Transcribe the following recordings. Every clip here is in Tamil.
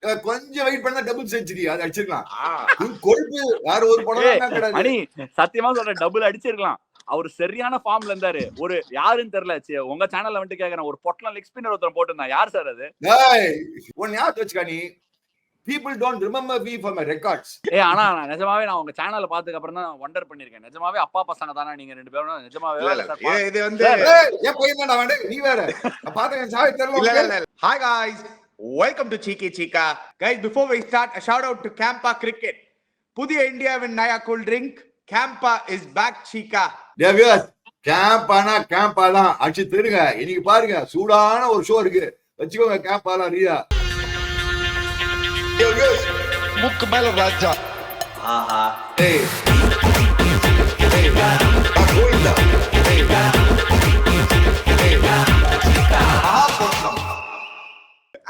கொஞ்சம் வெயிட் பண்ணா டபுள் செஞ்சுரி அது அடிச்சிருக்கலாம். கொழுப்பு வேற ஒரு படம் கிடையாது. அனி சத்தியமா சொல்றேன், டபுள் அடிச்சிருக்கலாம். அவர் சரியான ஃபார்ம்ல இருந்தாரு. ஒரு யாருன்னு தெரியல, உங்க சேனல்ல வந்துட்டு கேக்குறேன், ஒரு பொட்டலம் லெக் ஸ்பின்னர் ஒருத்தர் போட்டுருந்தான். யார் சார் அது? ஒன்னு ஞாபகம் வச்சுக்கா நீ. People don't remember me for my records. ஆனா நிஜமாவே நான் உங்க சேனல்ல பார்த்ததுக்கு அப்புறம் தான் வண்டர் பண்ணிருக்கேன். நிஜமாவே அப்பா பசங்க தானா நீங்க ரெண்டு பேரும்? நிஜமாவே இது வந்து ஏன் பையன் தான் வேண்டே நீ வேற. பாத்தேன் சாய் தெரியல. Hi guys, welcome to Cheeky Chica. Guys, before we start, a shout out to Campa Cricket. புதிய இந்தியாவின் நயா cool drink Campa is back Chica. தேவியஸ் கேம்பானா கேம்பா தான் அடிச்சு தெரியுங்க. இன்னைக்கு பாருங்க சூடான ஒரு ஷோ இருக்கு, வச்சுக்கோங்க கேம்பாலாம் ரியா. முக்கு மேல ராஜா. ஆஹா ஏய்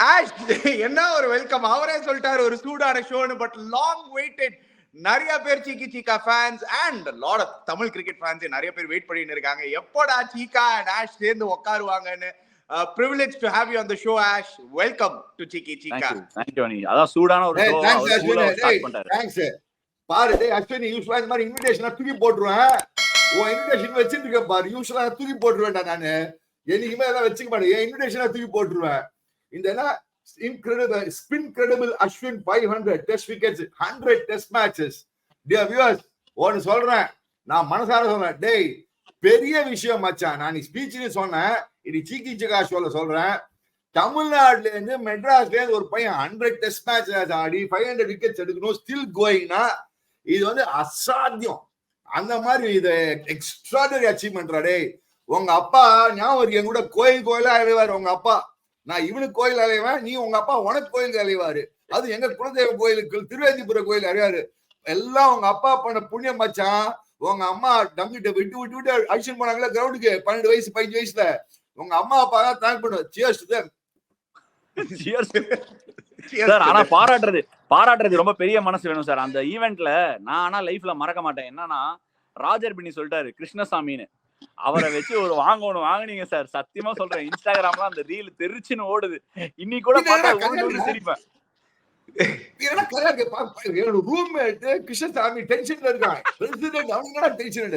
ஆஷ் என்ன ஒரு வெல்கம். அவரே சொல்லிட்டாரு ஒரு சூடான ஷோன்னு. But long waited. நிறைய பேர் சீக்கி Cheeka fans and lot of Tamil cricket fans நிறைய பேர் வெயிட் பண்ணிட்டு இருக்காங்க, எப்போடா சீக்கா அண்ட் ஆஷ் சேர்ந்து உட்காருவாங்கன்னு. privilege to have you on the show, Ash. Welcome to Cheeky Chica. Thank you. அதான் சூடான ஒரு ஷோ ஸ்டார்ட் பண்ணிட்டாரு. தேங்க்ஸ். பாரு டேய் அஸ்வினி, யூசுவலா இந்த மாதிரி இன்விடேஷன் தூக்கி போட்டுருவேன். ஓ இன்விடேஷன் வச்சிருக்க பாரு, யூசுவலா தூக்கி போட்டுருவேன்டா நானு. என்னைக்குமே எல்லாம் வச்சுக்க மாட்டேன், என் இன்விடேஷனை தூக்கி போட்டுருவேன். இந்த incredible spin credible Ashwin 500 test wickets, 100 test matches. Dear viewers, ஒன்னு சொல்றேன், நான் மனசார சொல்றேன், டேய் பெரிய விஷயம் மச்சான். நான் நீ ஸ்பீச்னு சொன்னேன், இது சீக்கி சிக்கா ஷோல சொல்றேன். தமிழ்நாட்டுல இருந்து மெட்ராஸ்ல இருந்து ஒரு பையன் 100 டெஸ்ட் மேட்ச் ஆடி 500 விக்கெட்ஸ் எடுக்கணும், ஸ்டில் கோயிங்னா இது வந்து அசாத்தியம். அந்த மாதிரி இது எக்ஸ்ட்ராடனரி அச்சீவ்மெண்ட். டேய் உங்க அப்பா ஞாபகம் என் கூட கோயிலா அலைவாரு. உங்க அப்பா, நான் இவனுக்கு கோயில் அலைவேன், நீ உங்க அப்பா உனக்கு கோயிலுக்கு அலைவாரு. அது எங்க குலதெய்வ கோயிலுக்கு திருவேந்திபுர கோயில் அறிவாரு. எல்லாம் உங்க அப்பா பண்ண புண்ணியம் மச்சான். உங்க அம்மா டங்கிட்ட விட்டு விட்டு விட்டு அடிச்சு போனாங்களா கிரவுண்டுக்கு 12 வயசு 15 வயசுல. உங்க அம்மா அப்பா தான் தேங்க் பண்ணுவேன். Cheers to them. சார் ஆனா பாராட்டுறது ரொம்ப பெரிய மனசு வேணும் சார். அந்த ஈவென்ட்ல நான் ஆனா லைஃப்ல மறக்க மாட்டேன். என்னன்னா ராஜர் பின்னி சொல்லிட்டாரு கிருஷ்ணசாமின்னு, அவரை வச்சு ஒரு வாங்குனீங்க சார். சத்தியமா சொல்றேன், இன்ஸ்டாகிராம்ல அந்த ரீல் தெரிச்சுன்னு ஓடுது. இன்னைக்கு கூட பார்த்தா சிரிப்பேன். ரூம்மேட் கிருஷ்ணசாமி டென்ஷன்ல இருக்கான். பிரசிடென்ட் அவங்க டென்ஷன்.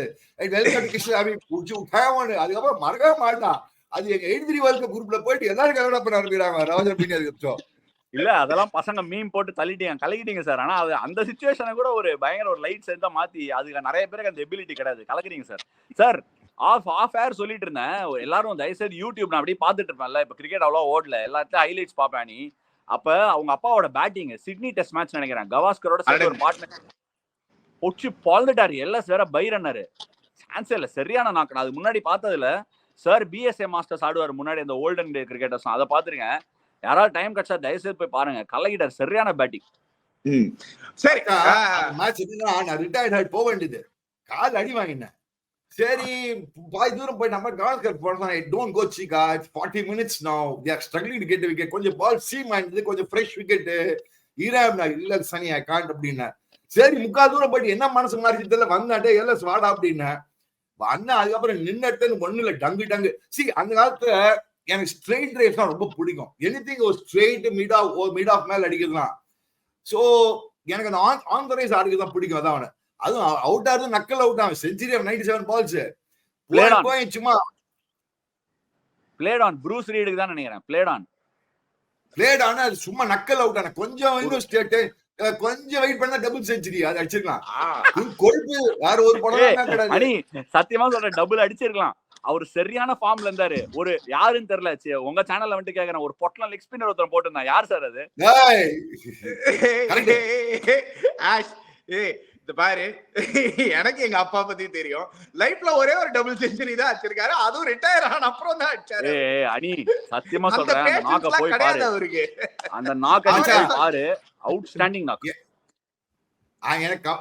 வெல்கம் கிருஷ்ணசாமி. அதுக்கப்புறம் மறக்கவே மாட்டான். அது எங்க 83 வேர்ல்ட் கப் குரூப்ல போயிட்டு எல்லாரும் கவலை பண்ண ஆரம்பிக்கிறாங்க ராஜர் பின்னி. இல்ல அதெல்லாம் பசங்க மீம் போட்டு கலக்கிட்டீங்க சார். ஆனா அது அந்த சிச்சுவேஷனை கூட ஒரு பயங்கர ஒரு லைட் சென்ஸா மாத்தி, அதுக்கு நிறைய பேருக்கு அந்த எபிலிட்டி கிடையாது, கலக்குறீங்க சார். சார் ஆஃப் ஏர் சொல்லிட்டு இருந்தேன், எல்லாரும் தயவுசெய்து யூடியூப் நான் அப்படியே பாத்துட்டு இருப்பேன்ல, இப்ப கிரிக்கெட் அவ்வளோ ஓடல, எல்லாத்தையும் ஹைலைட்ஸ் பாப்பேன். நீ அப்ப அவங்க அப்பாவோட பேட்டிங் சிட்னி டெஸ்ட் மேட்ச் நினைக்கிறேன், கவாஸ்கரோட சேர்ந்து ஒரு பார்ட்னர் பொச்சு பாழ்ந்துட்டாரு. எல்எஸ் வேற பை ரன்னரு, சான்ஸே இல்ல, சரியான நாக்கு. அது முன்னாடி பார்த்ததுல சார் பிஎஸ்ஏ மாஸ்டர்ஸ் ஆடுவார் முன்னாடி, அந்த ஓல்டன் டே கிரிக்கெட்டர்ஸ், அதை பாத்துருக்கேன். யாராவது டைம் கிடைச்சா தயவுசெய்து போய் பாருங்க, கலக்கிட்டார், சரியான பேட்டிங். சரி மேட்ச் நான் ரிட்டையர்ட் ஆகி போக வேண்டியது, கால் அடி வாங்கினேன். சரி பாய் தூரம் போய் நம்ம கவாஸ்கர் போறோம். Don't go Cheeka, it's 40 minutes now, they are struggling to get the wicket. கொஞ்சம் பால் சீம் ஆயிடுது, கொஞ்சம் ஃப்ரெஷ் விக்கெட் ஈராம்னா இல்ல சனி ஐ காண்ட் அப்படின்னா. சரி முக்கால் தூரம் போயிட்டு என்ன மனசு மாறிச்சு தெரியல, வந்தாட்டே எல்எஸ் வாடா அப்படின்னா அண்ணா. அதுக்கப்புறம் நின்னுட்டு ஒண்ணுல டங்கு சி. அந்த காலத்துல எனக்கு ஸ்ட்ரெயிட் டிரைவ்ஸ் தான் ரொம்ப பிடிக்கும். எனிதிங் ஒரு ஸ்ட்ரெயிட் மிட் ஆஃப் மேல அடிக்கிறதுலாம். சோ எனக்கு அந்த ஆன் த ரைஸ் ஆடுறது தான் பிடிக்கும். அதான் அவனை, அதுவும் அவுட் ஆகுது, நக்கல் அவுட் ஆகும். செஞ்சுரி 97 balls சும்மா பிளேட் ஆன். ப்ரூஸ் ரீடுக்கு தான் நினைக்கிறேன் பிளேட் ஆன். அது சும்மா நக்கல் அவுட் ஆன. கொஞ்சம் இன்னும் ஸ்டேட் கொஞ்சம் வெயிட் பண்ணா டபுள் செஞ்சுரி அது அடிச்சிருக்கலாம். கொழுப்பு வேற ஒரு படம் கிடையாது. சத்தியமா சொல்றேன், டபுள் அடிச்சிருக்கலாம். அவர் சரியான ஃபார்ம்ல இருந்தாரு. ஒரு யாருன்னு தெரியல, உங்க சேனல்ல வந்துட்டு கேக்குறேன், ஒரு பொட்டலம் லெக் ஸ்பின்னர் ஒருத்தர் போட்டுருந்தான். யார் சார் அது? இந்த பாரு, எனக்கு எங்க அப்பா பத்தி தெரியும். லைஃப்ல ஒரே ஒரு டபுள் செஞ்சுரி தான் அடிச்சிருக்காரு, அதுவும் ரிட்டையர் ஆன அப்புறம் தான் அடிச்சாரு. அனி சத்தியமா சொல்றேன், அந்த நாக்க போய் பாரு, அவருக்கு அந்த நாக்க பாரு, அவுட்ஸ்டாண்டிங் நாக். எனக்கு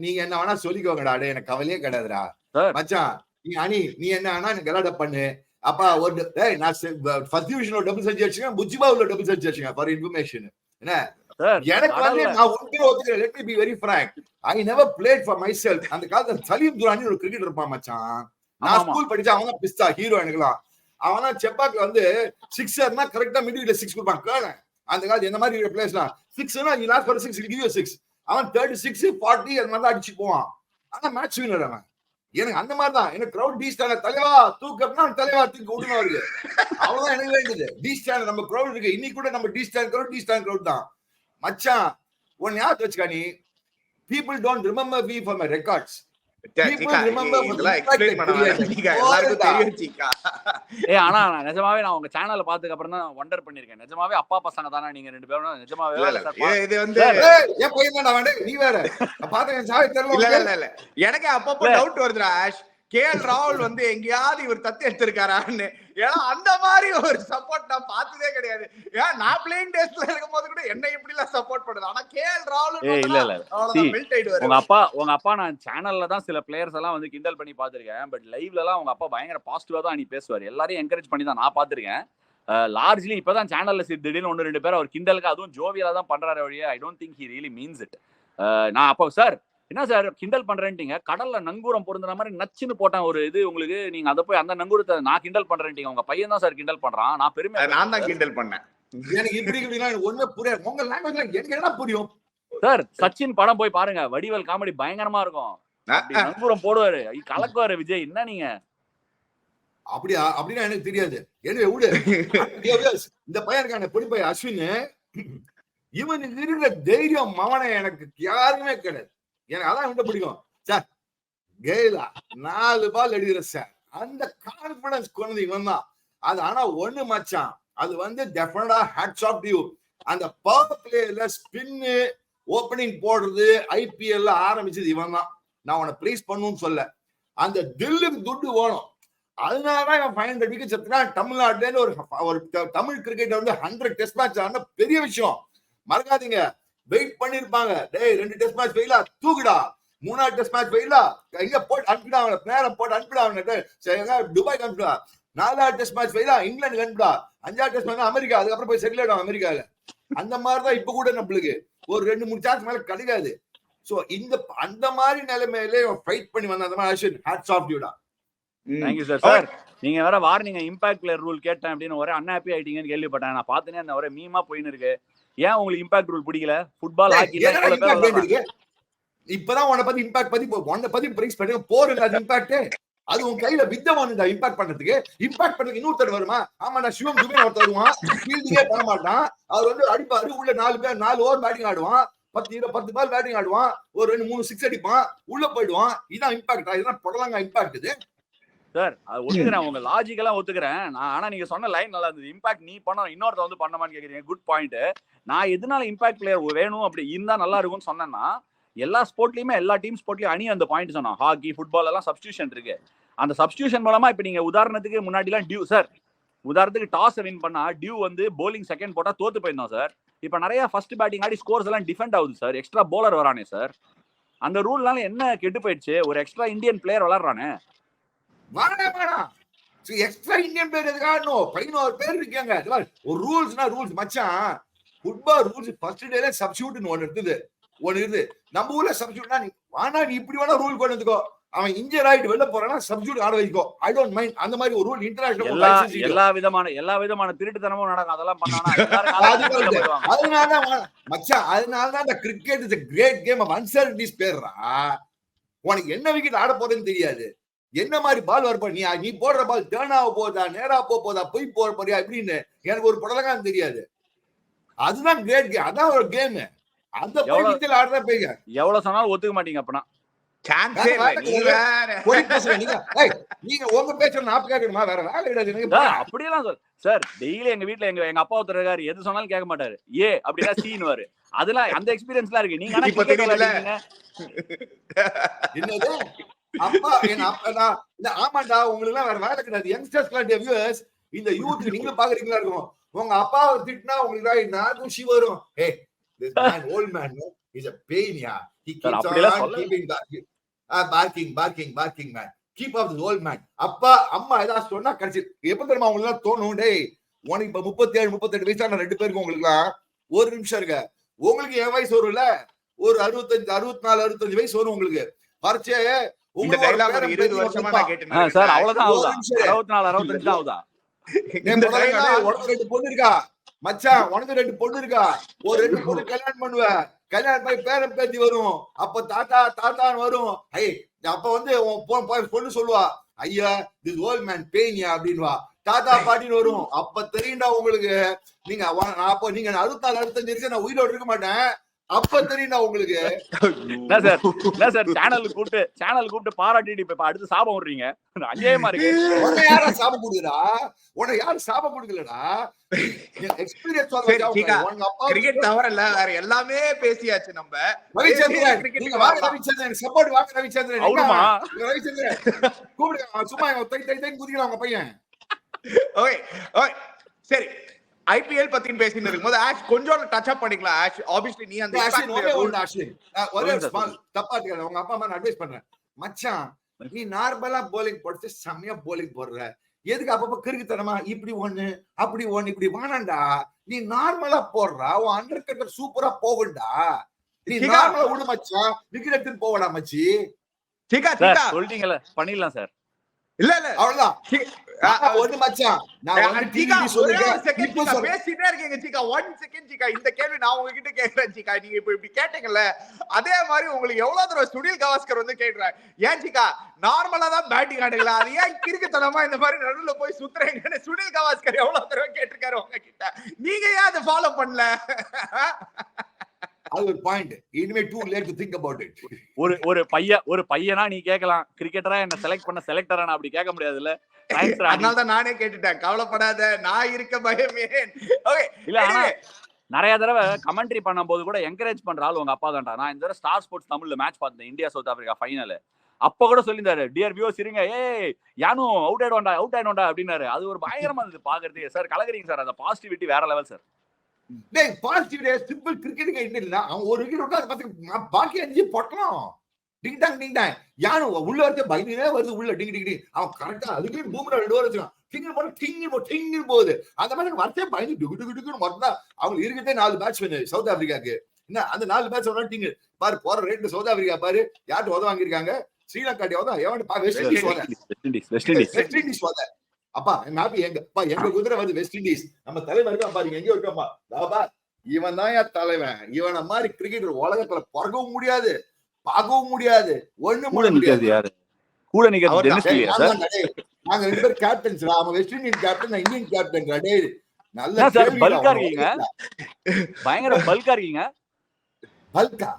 நீங்க என்ன வேணா சொல்லிக்கோங்கடா, எனக்கு கவலையே கிடையாதுடா மச்சான். நீ அனி நீ என்ன வேணா கலாட பண்ணு. அப்பா ஒரு நான் ஃபர்ஸ்ட் டிவிஷன்ல டபுள் செஞ்சுரி அடிச்சேன், புஜ்ஜிபாவுல டபுள் செஞ்சுரி அடிச்சேன். ஃபார் இன்ஃபர்மேஷன் என்ன, எனக்கு வந்து நான் ஒத்துக்கிறேன். Let me be very frank, I never played for myself. அந்த காலத்துல சலீம் துரானி ஒரு கிரிக்கெட்டர் இருப்பான் மச்சான். நான் ஸ்கூல் படிச்சா அவன் தான் பிஸ்தா ஹீரோ. எனக்குலாம் அவன் தான் செப்பாக்ல வந்து சிக்ஸர்னா கரெக்டா மிடில் 6 கொடுப்பான். அந்த காலத்து எந்த மாதிரி பிளேஸ்லாம் 6னா you ask for 6 he'll give you 6. அவன் 36 40 அந்த மாதிரி அடிச்சு போவான். ஆனா மேட்ச் வின்னர் அவன். எனக்கு அந்த மாதிரி தான். எனக்கு கிரவுட் டி ஸ்டாண்ட் தலைவா தூக்கம்னா தலைவா தூக்கி விடணும் அவருக்கு. அவ்வளவுதான் எனக்கு வேண்டியது. டி ஸ்டாண்ட் நம்ம கிரவுட் இருக்கு. இன்னைக்கு கூட நம்ம டி ஸ்டாண்ட் கிரவுட் தான். மச்சான் ஒன்னு ஞாபகம் வச்சுக்கா நீ, people don't remember me for my records. ஆனா நிஜமாவே நான் உங்க சேனல்ல பார்த்ததுக்கு அப்புறம் தான் வண்டர் பண்ணிருக்கேன். நிஜமாவே அப்பா பசங்க தானா நீங்க ரெண்டு பேரும்? நிஜமாவே இது வந்து என் பையன் தான் வேண்டே, நீ வேற பாத்தேன் சாவி தெரியல. இல்ல எனக்கு அப்பப்போ டவுட் வருதுடா ஆஷ், KL ராகுல் வந்து எங்கேயாவது இவர் தத்து எடுத்திருக்காரான்னு. ஏன்னா அந்த மாதிரி ஒரு சப்போர்ட் நான் பார்த்ததே கிடையாது. ஏன் நான் பிளேயிங் டேஸ்ல இருக்கும் போது கூட என்ன இப்படி எல்லாம் சப்போர்ட் பண்ணுது. ஆனா KL ராகுல் இல்ல உங்க அப்பா நான் சேனல்ல தான் சில பிளேயர்ஸ் எல்லாம் வந்து கிண்டல் பண்ணி பாத்திருக்கேன். பட் லைவ்ல எல்லாம் உங்க அப்பா பயங்கர பாசிட்டிவா தான் நீ பேசுவாரு. எல்லாரையும் என்கரேஜ் பண்ணி தான் நான் பாத்திருக்கேன். லார்ஜ்லி இப்பதான் சேனல்ல திடீர்னு 1-2 பேர் அவர் கிண்டலுக்கு அதுவும் ஜோவியலா தான் பண்றாரு வழியா. I don't think he really means it. நான் அப்போ சார் என்ன சார் கிண்டல் பண்றேன்ட்டீங்க, கடல்ல நங்கூரம் பொருந்துற மாதிரி நச்சுன்னு போட்டான் ஒரு இது உங்களுக்கு, நீங்க அதை போய் அந்த நங்கூரத்தை நான் கிண்டல் பண்றேன்ட்டீங்க. உங்க பையன் தான் சார் கிண்டல் பண்றான். நான் பெருமை நான் தான் கிண்டல் பண்ணேன். எனக்கு இப்படி ஒண்ணு புரியாது. உங்க லாங்குவேஜ்ல எனக்கு என்ன புரியும் சார்? சச்சின் படம் போய் பாருங்க, வடிவேல் காமெடி பயங்கரமா இருக்கும். நங்கூரம் போடுவாரு, கலக்குவாரு விஜய். என்ன நீங்க அப்படின்னா எனக்கு தெரியாது. எனவே விடு. இந்த பையனுக்கான பொடிப்பை அஸ்வின், இவனுக்கு இருக்கிற தைரியம் மவனை எனக்கு யாருமே கிடையாது. எனக்கு அதான் விட பிடிக்கும் சார். கெயிலா 4 பால் அடிக்கிற சார், அந்த கான்பிடன்ஸ் கொண்டு இவன் தான் அது. ஆனா ஒண்ணு மச்சான், அது வந்து டெஃபினட்டா ஹேட்ஸ் ஆஃப் டு யூ. அந்த பவர் பிளேல ஸ்பின்னு ஓப்பனிங் போடுறது IPL ஆரம்பிச்சது இவன் தான். நான் உன்னை பிரைஸ் பண்ணுன்னு சொல்ல, அந்த தில்லுக்கு துட்டு வேணும். அதனாலதான் இவன் 500 விக்கெட்ஸ் எடுத்தா. தமிழ்நாட்டுல இருந்து ஒரு தமிழ் கிரிக்கெட் வந்து 100 டெஸ்ட் மேட்ச் ஆனா பெரிய விஷயம். மறக்காதீங்க, வெயிட் பண்ணிருப்பாங்க. டேய் 2 டெஸ்ட் மேட்ச் வெயிலா தூக்குடா, 3ஆவது டெஸ்ட் மேட்ச் வெயிலா எங்க போட்டு அனுப்பிடா, அவனை நேரம் போட்டு அனுப்பிடா, துபாய்க்கு அனுப்பிடா. 4ஆவது டெஸ்ட் மேட்ச் வெயிலா இங்கிலாந்து அனுப்பிடா. 5ஆவது டெஸ்ட் மேட்ச் அமெரிக்கா, அதுக்கப்புறம் போய் செட்டில் ஆயிடும் அமெரிக்கால. அந்த மாதிரிதான் இப்ப கூட நம்மளுக்கு ஒரு 2-3 சான்ஸ் மேல கிடைக்காது. சோ இந்த அந்த மாதிரி நிலைமையில ஃபைட் பண்ணி வந்த அந்த மாதிரி ஹேட்ஸ் ஆஃப் யூடா. Thank you sir. சார் நீங்க வேற வார்னிங் இம்பாக்ட் பிளேயர் ரூல் கேட்டேன் அப்படின்னு ஒரே அன்ஹாப்பி ஆயிட்டீங்கன்னு கேள்விப்பட்டேன். நான் பார்த்தேனே அந்த ஒரே மீமா போயின்னு இருக்கு. ஏன் உங்களுக்கு இம்பாக்ட் ரூல் பிடிக்கல? ஃபுட்பால் ஹாக்கி இப்பதான் உன்னை பத்தி இம்பாக்ட் பத்தி பிரைஸ் பண்ணி போறது. அது இம்பாக்ட் அது உன் கையில வித்தவன் இம்பாக்ட் பண்றதுக்கு இன்னொருத்தர் வருமா? ஆமா, நான் சிவம் துபே ஒருத்தர் வருவான், ஃபீல்டிங்கே பண்ண மாட்டான். அவர் வந்து அடிப்பாரு, உள்ள 4 ஓவர் பேட்டிங் ஆடுவான், 10 பால் பேட்டிங் ஆடுவான், ஒரு 2-3 6 அடிப்பான், உள்ள போயிடுவான். இதான் இம்பாக்ட். இதுதான் புடலங்க இம்பாக்ட். இது சார் அது ஒத்துக்கிறேன், உங்க லாஜிக்கெல்லாம் ஒத்துக்கிறேன் நான். ஆனா நீங்க சொன்ன லைன் நல்லா இருந்தது. இம்பாக்ட் நீ பண்ண இன்னொருத்த வந்து பண்ணமான்னு கேக்குறீங்க. Good point. நான் எதனால இம்பாக்ட் பிளேயர் வேணும் அப்படி இருந்தா நல்லா இருக்கும்னு சொன்னேன்னா, எல்லா ஸ்போர்ட்லயுமே எல்லா டீம் ஸ்போர்ட்லயும் அணி அந்த பாயிண்ட் சொன்னோம். ஹாக்கி ஃபுட்பால் எல்லாம் சப்ஸ்டியூஷன் இருக்கு. அந்த சப்ஸ்டியூஷன் மூலமா இப்ப நீங்க உதாரணத்துக்கு முன்னாடி எல்லாம் டியூ சார், உதாரணத்துக்கு டாஸ் வின் பண்ணா டியூ வந்து போலிங் செகண்ட் போட்டா தோத்து போயிருந்தோம் சார். இப்ப நிறைய ஃபர்ஸ்ட் பேட்டிங் ஆடி ஸ்கோர்ஸ் எல்லாம் டிஃபெண்ட் ஆகுது சார். எக்ஸ்ட்ரா போலர் வரானே சார். அந்த ரூல்னால என்ன கெட்டு போயிடுச்சு? ஒரு எக்ஸ்ட்ரா இந்தியன் பிளேயர் விளையாடுறானே. எக்ஸ்ட்ரா இந்தியன் பிளேயர் எதுக்காக? 11 பேர் இருக்காங்க. ஒரு ரூல்ஸ்னா ரூல்ஸ் மச்சான். ஃபுட்பால் ரூல்ஸ் ஃபர்ஸ்ட் டேல சப்ஸ்டிடியூட்னு ஒன்னு இருக்குது. நம்ம ஊர்ல சப்ஸ்டிடியூட்னா நீ இப்படி வேணா ரூல் கொண்டு வந்துக்கோ. அவன் இன்ஜர் ஆயிட்டு வெளில போறானா சப்ஸ்டிடியூட் ஆட வைக்கோ. I don't mind. அந்த மாதிரி ஒரு ரூல் இன்டர்நேஷனல் எல்லா விதமான திருட்டுத்தனமும் நடக்கும். அதெல்லாம் பண்ணானா அதனால மச்சான், அதனாலதான் இந்த cricket is a great game of uncertainties பேர்றா. உனக்கு என்ன விக்கெட் ஆட போறதுன்னு தெரியாது. என்ன மாதிரி பால் வரப்போ நீ போடுற பால் டேர்ன் ஆக போதா, நேரா போதா, போய் போற போறியா இப்படின்னு எனக்கு ஒரு புடலங்கான்னு தெரியாது. அதுதான் கிரேட் கேம். அதான் ஒரு கேம். அந்த போயிட்டு ஆடுறா போய் எவ்வளவு சொன்னாலும் ஒத்துக்க மாட்டீங்க. அப்பனா நீங்க உங்க பேச்ச நான் கேட்கணுமா? வேற வேலை கிடையாது. அப்படியெல்லாம் சார் டெய்லி எங்க வீட்டுல எங்க அப்பா ஒருத்தர் இருக்காரு, எது சொன்னாலும் கேட்க மாட்டாரு. ஏ அப்படின்னா சீனுவாரு. அதெல்லாம் அந்த எக்ஸ்பீரியன்ஸ் எல்லாம் இருக்கு. நீங்க என்னது அப்பா ஆமாண்டா, உங்களுக்கு எல்லாம் வேற வேலை கிடையாது. யங்ஸ்டர்ஸ் இந்த யூத் நீங்க பாக்குறீங்களா இருக்கும். உங்க அப்பாவை திட்டினா உங்களுக்கு நான் குஷி வரும். This man, old man, no? He's a pain, yeah. He keeps on keeping barking, man. Keep up this old man. அப்பா அம்மா ஏதாவது சொன்னா கடைசி எப்ப தெரியுமா உங்களுக்கு எல்லாம் தோணும்? டேய் உனக்கு இப்ப 37-38 வயசான 2 பேருக்கு உங்களுக்கு எல்லாம் ஒரு நிமிஷம் இருக்க. உங்களுக்கு என் வயசு வரும்ல, ஒரு 65 வயசு வரும் உங்களுக்கு. பரிச்சை இந்த டயலாக் 20 வருஷமா நான் கேட்டேன் சார். அவ்வளவுதான் ஆகுதா? 64 65 ஆகுதா? பொண்ணு இருக்கா, மச்சான் உனக்கு 2 பொண்ணு இருக்கா, ஒரு 2 பொண்ணு கல்யாணம் பண்ணுவ, கல்யாணம் போய் பேரன் பேத்தி வரும், அப்ப தாத்தா தாத்தான்னு வரும். அப்ப வந்து பொண்ணு சொல்லுவா, ஐயா திஸ் ஓல்ட் மேன் பேய்யா அப்படின்வா, தாத்தா பாட்டின்னு வரும். அப்ப தெரியும்டா உங்களுக்கு, நீங்க அப்ப நீங்க 64 65 இருக்கு நான் உயிரோடு இருக்க மாட்டேன், அப்ப தெரியும்டா உங்களுக்கு. என்ன சார் சேனலுக்கு கூப்பிட்டு பாராட்டிட்டு இப்ப அடுத்து சாபம் விடுறீங்க, அநியாயமா இருக்கு. உன்னை யாரா சாபம் கொடுக்குறா, உன்னை யாரும் சாபம் கொடுக்கலடா, எக்ஸ்பீரியன்ஸ் கிரிக்கெட் தவிர இல்ல வேற எல்லாமே பேசியாச்சு நம்ம. ரவிச்சந்திரன் நீங்க வாங்க, ரவிச்சந்திரன் சப்போர்ட் வாங்க, ரவிச்சந்திரன் அவுடுமா ரவிச்சந்திரன் கூப்பிடுங்க, சும்மா தை குதிக்கலாம் உங்க பையன். ஓகே ஓகே சரி, ஐபிஎல் பத்தி பேசிட்டு இருக்கும்போது ஆஷ் கொஞ்சம் டச் அப் பண்ணிக்கலாம். ஆஷ் ஆப்வியஸ்லி நீ அந்த ஒரே தப்பா இருக்காது, உங்க அப்பா அம்மா நான் அட்வைஸ் பண்றேன், மச்சான் நீ நார்மலா போலிங் போட்டு செம்மையா போலிங் போடுற, எதுக்கு அப்பப்ப கிறுக்குத்தனமா இப்படி ஒண்ணு அப்படி ஒண்ணு இப்படி வானாண்டா, நீ நார்மலா போடுறா, உன் அண்டர் கட்டர் சூப்பரா போகுண்டா, நீ நார்மலா விடு மச்சான், விக்கெட் எடுத்துட்டு போவடா மச்சி. சொல்லிட்டீங்கல்ல, பண்ணிடலாம் சார். இல்ல இல்ல அவ்வளவுதான் ஒண்ணு மச்சான். நான் பேசிட்டே இருக்கீங்க சீக்கா, 1 செகண்ட் சீக்கா, இந்த கேள்வி நான் உங்ககிட்ட கேக்குறேன் சீக்கா, நீங்க இப்ப இப்படி கேட்டீங்கல்ல, அதே மாதிரி உங்களுக்கு எவ்வளவு தடவை சுனில் கவாஸ்கர் வந்து கேக்குறேன், ஏன் சீக்கா நார்மலா தான் பேட்டிங் ஆடுங்களா, அது ஏன் கிறுக்குத்தனமா இந்த மாதிரி நடுவுல போய் சுத்துறீங்கன்னு சுனில் கவாஸ்கர் எவ்வளவு தடவை கேட்டிருக்காரு உங்ககிட்ட, நீங்க ஏன் அதை ஃபாலோ பண்ணல? அது ஒரு பாயிண்ட், இனிமே too late to think about it. ஒரு பையனா நீ கேட்கலாம், கிரிக்கெட்டரா என்ன செலக்ட் பண்ண செலக்டரா அப்படி கேட்க முடியாதுல்ல. அதனால தான் நானே கேட்டுட்டேன், கவலைப்படாத நான் இருக்க பயமே. ஓகே இல்ல, ஆனா நிறைய தடவை கமெண்ட்ரி பண்ணும்போது கூட என்கரேஜ் பண்ற ஆள் உங்க அப்பா தான்டா. நான் இந்த தடவை ஸ்டார் ஸ்போர்ட்ஸ் தமிழ்ல மேட்ச் பார்த்தேன், இந்தியா சவுத் ஆப்பிரிக்கா ஃபைனல். அப்ப கூட சொல்லியிருந்தாரு, டியர் வியூவர்ஸ் இருங்க, ஏய் யானும் அவுட் ஆயிடுவான்டா அப்படின்னாரு. அது ஒரு பயங்கரமா இருந்தது பாக்குறதுக்கு. சார் கலக்குறீங்க சார், அந்த பாசிட்டிவிட்டி வேற லெவல் சார். டேய் பாசிட்டிவிட்டி சிம்பிள் கிரிக்கெட்டுக்கு இல்ல, அவன் ஒரு விக்கெட் விட்டா அது பாக்கி 5 போட்டலாம், டிங் டாங் யானு உள்ள வரது பயனே வருது, உள்ள டிங் டிங் அவன் கரெக்டா அதுக்கு பூமரா 2 ஓவர் வச்சான், டிங் போகுது, அந்த மாதிரி வரதே பயந்து டுகுன்னு வரதா. அவங்க இருக்கதே 4 பேட்ஸ்மேன் சவுத் ஆப்பிரிக்காக்கு, என்ன அந்த 4 பேட்ஸ்மேன் டிங் பாரு போற ரேட்ல சவுத் ஆப்பிரிக்கா பாரு யார்ட்டு உதவ வாங்கிருக்காங்க, ஸ்ரீலங்கா உதவ எவன் வெஸ்ட் இண்டீஸ் உதவ. அப்பா எங்க குதிரை வந்து வெஸ்ட் இண்டீஸ், நம்ம தலைவருக்கு பாருங்க எங்க இருக்கோம்பா, பாபா இவன் தான் என் தலைவன், இவனை மாதிரி கிரிக்கெட்டர் உலகத்துல பிறக்கவும் முடியாது, பார்க்கவும் முடியாது, ஒண்ணும் முடியாது. யாரு கூட நிக்கிறது? நாங்க 2 பேரும் கேப்டன்ஸ், அவன் வெஸ்ட் இண்டியன் கேப்டன், நான் இந்தியன் கேப்டன். டேய் நல்ல சார் பல்கா இருக்கீங்க, பயங்கர பல்கா இருக்கீங்க. பல்கா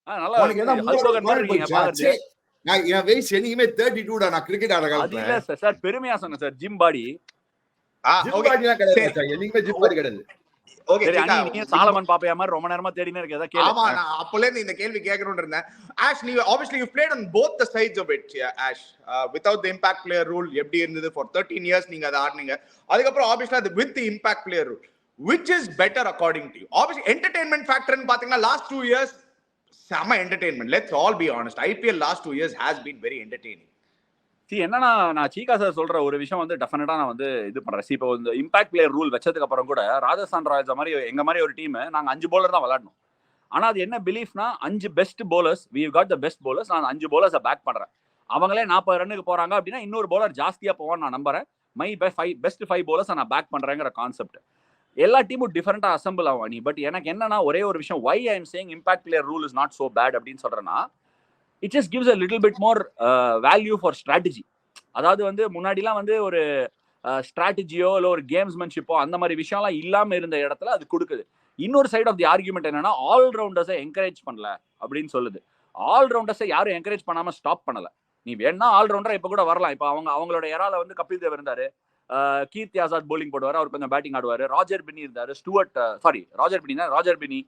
நல்லா உனக்கு என்ன பல்கா இருக்கீங்க பாருங்க. நான் என் வயசு என்னைக்குமே 32 டா, நான் கிரிக்கெட் ஆட காலத்துல. அது இல்ல சார், பெருமையா சொன்னேன் சார், ஜிம் பாடி. பாடிலாம் கிடையாது சார், என்னைக்குமே ஜிம் பாடி கிடையாது. ஓகே நீங்க சாலமன் பாப்பையா மாதிரி ரொம்ப நேரமா தேடினே இருக்கே, ஏதாவது கேளு. ஆமா நான் அப்பல இருந்து இந்த கேள்வி கேட்கணும்னு இருந்தேன். ஆஷ் நீ obviously you played on both the sides of it, Ash. Without the impact player rule எப்படி இருந்தது for 13 years நீங்க அத ஆடுனீங்க. அதுக்கு அப்புறம் obviously with the impact player rule, which is better according to you? Obviously entertainment factor ன்னு பாத்தீங்கன்னா last 2 years செம entertainment, let's all be honest, IPL last 2 years has been very entertaining. என்னன்னா நான் சீகா சார் சொல்ற ஒரு விஷயம் வந்து டெஃபினட்டா நான் வந்து இது பண்றேன். இப்போ இந்த இம்பாக்ட் பிளேயர் ரூல் வச்சதுக்கு அப்புறம் கூட ராஜஸ்தான் ராயல்ஸ் மாதிரி எங்க மாதிரி ஒரு டீம் நாங்க 5 bowler தான் விளையாடணும். ஆனா அது என்ன பிலீஃப்னா 5 best bowlers, we got the best bowlers, நான் 5 bowlers பேக் பண்றேன், அவங்களே 40 ரன்னுக்கு போறாங்க அப்படின்னா இன்னொரு bowler ஜாஸ்தியா போவான்னு நான் நம்புறேன். மை பெஸ்ட் 5 bowlers நான் பேக் பண்றேங்கிற கான்செப்ட். எல்லா டீமும் டிஃபரெண்டா அசம்பிள் ஆகும் நீ. பட் எனக்கு என்னன்னா ஒரே ஒரு விஷயம், why I am saying impact player rule is not so bad அப்படின்னு சொல்றேன்னா, it just gives a little bit more value for strategy. அதாவது வந்து முன்னாடிலாம் வந்து ஒரு ஸ்ட்ராட்டஜியோ இல்லை ஒரு கேம்ஸ்மேன்ஷிப்போ அந்த மாதிரி விஷயம்லாம் இல்லாமல் இருந்த இடத்துல அது கொடுக்குது. இன்னொரு சைட் ஆஃப் தி ஆர்குமெண்ட் என்னன்னா, ஆல்ரவுண்டர்ஸை என்கரேஜ் பண்ணல அப்படின்னு சொல்லுது. ஆல்ரவுண்டர்ஸை யாரும் என்கரேஜ் பண்ணாமல் ஸ்டாப் பண்ணல. நீ வேணா ஆல்ரவுண்டர் இப்போ கூட வரலாம். இப்போ அவங்களோட ஏரால வந்து கபில் தேவ் இருந்தாரு, கீர்த்தி ஆசாத் போலிங் போடுவார், அவர் கொஞ்சம் பேட்டிங் ஆடுவார், ராஜர் பின்னி இருந்தாரு, ராஜர் பின்னி,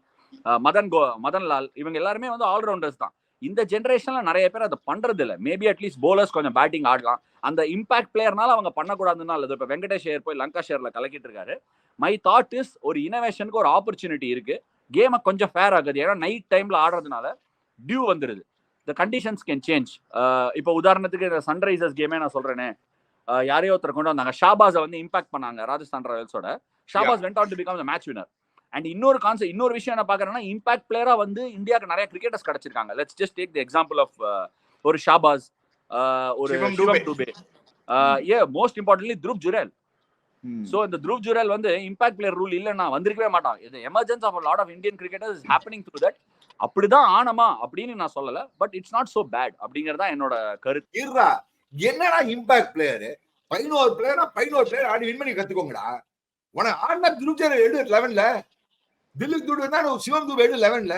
மதன்லால், இவங்க எல்லாருமே வந்து ஆல்ரவுண்டர்ஸ் தான். இந்த ஜென்ரேஷன்ல நிறைய பேர் அதை பண்றது இல்லை. மேபி அட்லீஸ்ட் போலர்ஸ் கொஞ்சம் பேட்டிங் ஆடலாம், அந்த இம்பாக்ட் பிளேயர்னால அவங்க பண்ணக்கூடாதுன்னா இல்லை. இப்போ வெங்கடேஷ் ஐயர் போய் லங்கா ஷேர்ல கலக்கிட்டு இருக்காரு. மை தாட் இஸ் ஒரு இனோவேஷனுக்கு ஒரு ஆப்பர்ச்சுனிட்டி இருக்கு, கேமை கொஞ்சம் ஃபேர் ஆகுது. ஏன்னா நைட் டைம்ல ஆடுறதுனால டியூ வந்துருது, த கண்டிஷன்ஸ் கேன் சேஞ்ச். இப்போ உதாரணத்துக்கு இந்த சன்ரைசர்ஸ் கேமே நான் சொல்றேனே, யாரையோ ஒருத்தர் கொண்டு வந்தாங்க, ஷாபாஸை வந்து இம்பாக்ட் பண்ணாங்க ராஜஸ்தான் ராயல்ஸோட. Shahbaz went out to become the match winner. And இன்னொரு விஷயம் என்ன பாக்குறேன்னா, இம்பாக்ட் பிளேயரா வந்து இந்தியாவுக்கு நிறைய கிரிக்கெட்டர்ஸ் கிடைச்சிருக்காங்க. Let's just take the example of ஒரு ஷாபாஸ், ஒரு Shivam Dube, most importantly Dhruv Jurel. So இந்த த்ருவ் ஜுரேல் வந்து இம்பாக்ட் பிளேயர் ரூல் இல்லன்னா வந்திருக்கவே மாட்டான். இது emergence of a lot of Indian cricketers is happening through that. அப்படிதான் ஆனமா அப்படின்னு நான் சொல்லல, but it's not so bad அப்படிங்கறதா என்னோட கருத்து. இருடா, என்னடா இம்பாக்ட் பிளேயர் 11 பிளேயர் ஆடி வின் பண்ணி கத்துக்கோங்கடா. உனக்கு ஆடினா த்ருவ் ஜுரேல் எடு 11ல, திலீப் துடுனா சிவம் துபே எடு 11ல.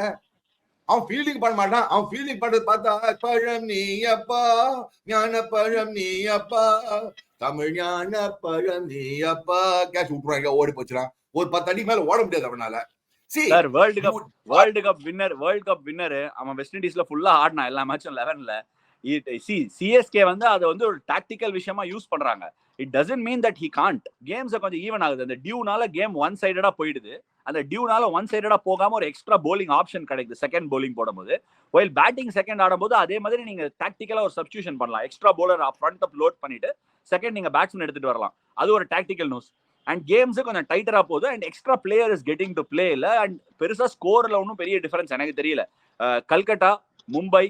அவன் ஃபீல்டிங் பண்ண மாட்டான். அவன் ஃபீல்டிங் பண்றது பார்த்தா பழம் நீ அப்பா ஞான பழம் நீ அப்பா தமிழ் ஞான பழம் நீ அப்பா கேட்ச் விட்டுருவாங்க, ஓடி போச்சுறான். ஒரு 10 அடி மேல ஓட முடியாது அவனால. சார் வேர்ல்டு கப் வின்னர் அவன் வெஸ்ட் இண்டீஸ்ல ஃபுல்லா ஆடினா எல்லா மேட்சும் 11ல. சிஎஸ்கே வந்து அதை வந்து ஒரு டாக்டிக்கல் விஷயமா யூஸ் பண்றாங்க. It doesn't mean that he can't. Games கொஞ்சம் ஈவன் ஆகுது. அந்த டியூனால கேம் ஒன் சைடடா போயிடுது. அந்த டியூனால ஒன் சைடடா போகாம ஒரு எக்ஸ்ட்ரா போலிங் ஆப்ஷன் கிடைக்குது செகண்ட் போலிங் போடும்போது. ஒயில் பேட்டிங் செகண்ட் ஆடும்போது அதே மாதிரி நீங்க டாக்டிக்கலா ஒரு சப்ஸ்டியூஷன் பண்ணலாம். எக்ஸ்ட்ரா போலர் ஃப்ரண்ட் அப் லோட் பண்ணிட்டு செகண்ட் நீங்க பேட்ஸ்மேன் எடுத்துட்டு வரலாம். அது ஒரு டாக்டிக்கல் நியூஸ். அண்ட் கேம்ஸ் கொஞ்சம் டைட்டரா போகுது. And extra player is getting to play இல்ல. அண்ட் பெருசா ஸ்கோர்ல ஒன்றும் பெரிய டிஃபரன்ஸ் எனக்கு தெரியல. கல்கட்டா, மும்பை,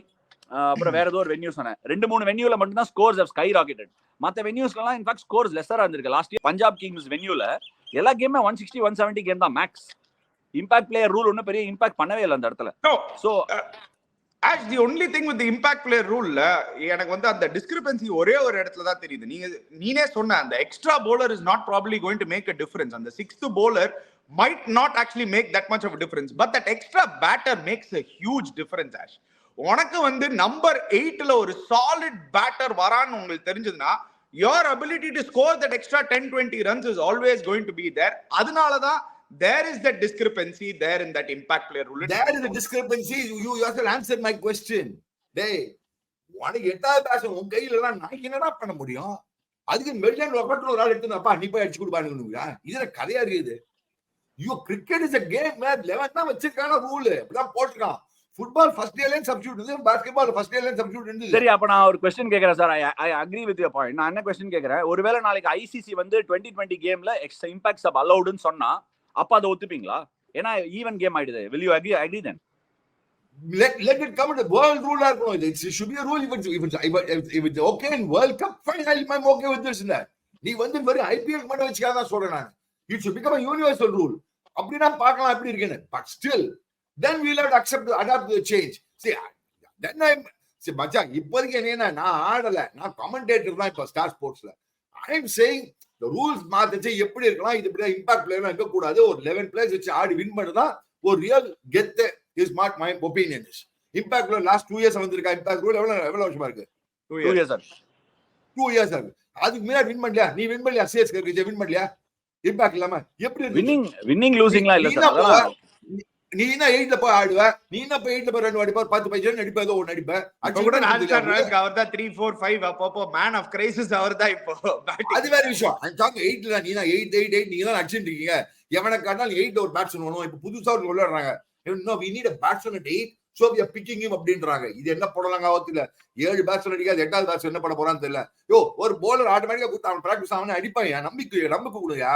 அப்புறம் வேற ஏதோ ஒரு வென்யூ சொன்னேன், 2-3 வென்யூல மட்டும் தான் ஸ்கோர்ஸ் ஹவ் ஸ்கை ராக்கெட்டட். மத்த வென்யூஸ்லாம் இன்ஃபேக்ட் ஸ்கோர்ஸ் லெஸ்ஸரா இருந்திருக்கு. லாஸ்ட் இயர் பஞ்சாப் கிங்ஸ் வென்யூல எல்லா கேமே 160 170 கேம் தான் மேக்ஸ். இம்பாக்ட் பிளேயர் ரூல் ஒன்றும் பெரிய இம்பாக்ட் பண்ணவே இல்லை அந்த இடத்துல. So as the only thing with the impact player rule எனக்கு வந்து அந்த discrepancy ஒரே ஒரு இடத்துல தான் தெரியுது. நீனே சொன்ன அந்த extra bowler is not probably going to make a difference. அந்த 6th bowler might not actually make that much of a difference, but that extra batter makes a huge difference. Ash, உனக்கு வந்து நம்பர் 8ல ஒரு சாலிட் பேட்டர் வரான்னு உங்களுக்கு தெரிஞ்சதுன்னா your ability to score that extra 10-20 runs is always going to be there. அதனால தான் there is that discrepancy there in that impact player rule. There is a discrepancy. You have to answer my question. டேய், உனக்கு 8வது பேட்ஸ்மேன் உன் கையில எல்லாம் நான் என்னடா பண்ண முடியும்? அதுக்கு மெல்லியன் லொக்கட்ல ஒரு ஆள் எடுத்துனப்பா நீ போய் அடிச்சு கொடுப்பானுங்க. இதுல கதையா இருக்குது. U cricket is a game where 11 தான் வச்சிருக்கான ரூல். அப்படிதான் போட்டுருக்கான். ஃபுட்பால் ஃபர்ஸ்ட் டேலயே சப்ஸ்டிட்யூட் இருந்தது, பாஸ்கெட்பால் ஃபர்ஸ்ட் டேலயே சப்ஸ்டிட்யூட் இருந்தது. சரி, அப்ப நான் ஒரு क्वेश्चन கேக்குறேன் sir. I agree with your point. நான் என்ன क्वेश्चन கேக்குறேன், ஒருவேளை நாளைக்கு ஐசிசி வந்து 2020 கேம்ல எக்ஸ்ட்ரா இம்பாக்ட் சப் அலௌட்னு சொன்னா அப்ப அதை ஒத்துப்பீங்களா? ஏன்னா ஈவன் கேம் ஆயிடுது. will you agree then? Let it come to world rule. It should be a rule. If it's okay in World Cup, fine, I'm okay with this and that. நீ வந்து வெறும் ஐபிஎல் மட்டும் வச்சுக்காதான் சொல்றேன் நான். It should become a universal rule. அப்படின்னா பார்க்கலாம் எப்படி இருக்குன்னு. But still, then we'll have to adapt to the change. See, மச்சான், இப்போதைக்கு என்ன, நான் ஆடல, நான் கமெண்டேட்டர் தான் இப்போ ஸ்டார் ஸ்போர்ட்ஸ்ல. I am saying the rules மாத்திச்சு எப்படி இருக்கலாம். இது இப்படி இம்பாக்ட் பிளேயர் இருக்க கூடாது. ஒரு 11 பிளேயர்ஸ் வச்சு ஆடி வின் பண்ணதான் ஒரு real get. is not my opinion. Impact player last 2 years வந்திருக்கா. இம்பாக்ட் ரூல் எவ்வளவு வருஷமா இருக்கு? 2 இயர்ஸ் சார். 2 இயர்ஸ் ஆகுது. அதுக்கு முன்னாடி வின் பண்ணலையா? நீ வின் பண்ணலையா? சிஎஸ்கே வின் பண்ணலையா? இம்பாக்ட் இல்லாம எப்படி வின்னிங் லூசிங்லாம் இல்ல சார். நீ என்ன 8ல போய் ஆடுவ? நீ என்ன போய் 8ல போய் 2 அடிப்ப, 10 பைசா அடிப்ப, ஏதோ ஒன்னு அடிப்ப. கூட ராஜஸ்தான் ராயல்ஸ் அவர்தான் 3 4 5 அப்பப்போ மேன் ஆஃப் கிரைசிஸ் அவர்தான் இப்போ. அது வேற விஷயம். அந்த 8ல நீ தான் 8 நீங்க தான் அடிச்சிட்டு இருக்கீங்க. எவனை காட்டாலும் 8ல ஒரு பேட்ஸ்மேன் வேணும். இப்போ புதுசா ஒரு விளையாடுறாங்க. No, we need a batsman at 8, so we are picking him அப்படின்றாங்க. இது என்ன போடலாங்க ஆவத்துல? 7 பேட்ஸ்மேன் அடிக்காது, 8வது பேட்ஸ்மேன் என்ன பண்ண போறான்னு தெரியல. ஒரு bowler ஆட்டோமேட்டிக்கா கொடுத்து அவன் பிராக்டிஸ் அவனே அடிப்பான். நம்பிக்கை கொடுயா?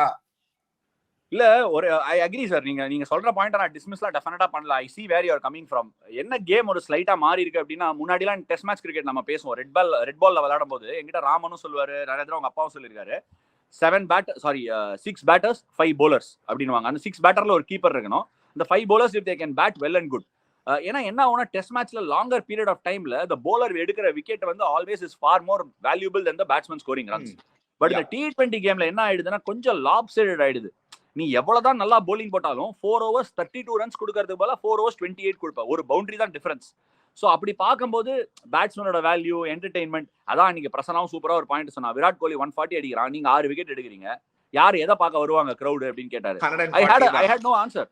இல்ல, ஒரு ஐ அக்ரி சார். நீங்க சொல்ற பாயிண்ட் நான் டிஸ்மிஸ்லாம் டெஃபினட்டா பண்ணல. ஐ see where you are coming from. என்ன கேம் ஒரு ஸ்லைட்டா மாறி இருக்கு அப்படின்னா, முன்னாடிலாம் டெஸ்ட் மேட்ச் கிரிக்கெட் நம்ம பேசுவோம். ரெட் பால்ல விளையாடும் போது என்கிட்ட ராமனும் சொல்லுவாரு, நிறைய தடவை அவங்க அப்பாவும் சொல்லியிருக்காரு, 6 பேட்டர்ஸ் 5 bowlers அப்படின்னுவாங்க. அந்த 6 பேட்டர்ல ஒரு கீப்பர் இருக்கணும். இந்த 5 bowlers if they can bat well and good. ஏன்னா என்ன ஆகும்னா, டெஸ்ட் மேட்ச்ல லாங்கர் பீரியட் ஆஃப் டைம்ல the bowler எடுக்கிற விக்கெட் வந்து always is far more valuable than the batsman scoring runs. But இந்த T20 கேம்ல என்ன ஆயிடுதுன்னா, கொஞ்சம் லாப்சைடட் ஆயிடுது. நீ எவ்வளவுதான் நல்லா bowling போட்டாலும் 4 overs 32 runs கொடுக்கறதுக்கு பதிலா 4 overs 28 கொடுப்ப. ஒரு பவுண்டரி தான் டிஃபரன்ஸ். சோ அப்படி பார்க்கும்போது பேட்ஸ்மேனோட வேல்யூ, என்டர்டெயின்மெண்ட், அதான் நீங்க பிரசனாவும் சூப்பரா ஒரு பாயிண்ட் சொன்னா. விராட் கோலி 140 அடிக்கிறான், நீங்க 6 விக்கெட் எடுக்கிறீங்க. யார் எதை பார்க்க வருவாங்க கிரௌட் அப்படின்னு கேட்டாரு. I had no answer.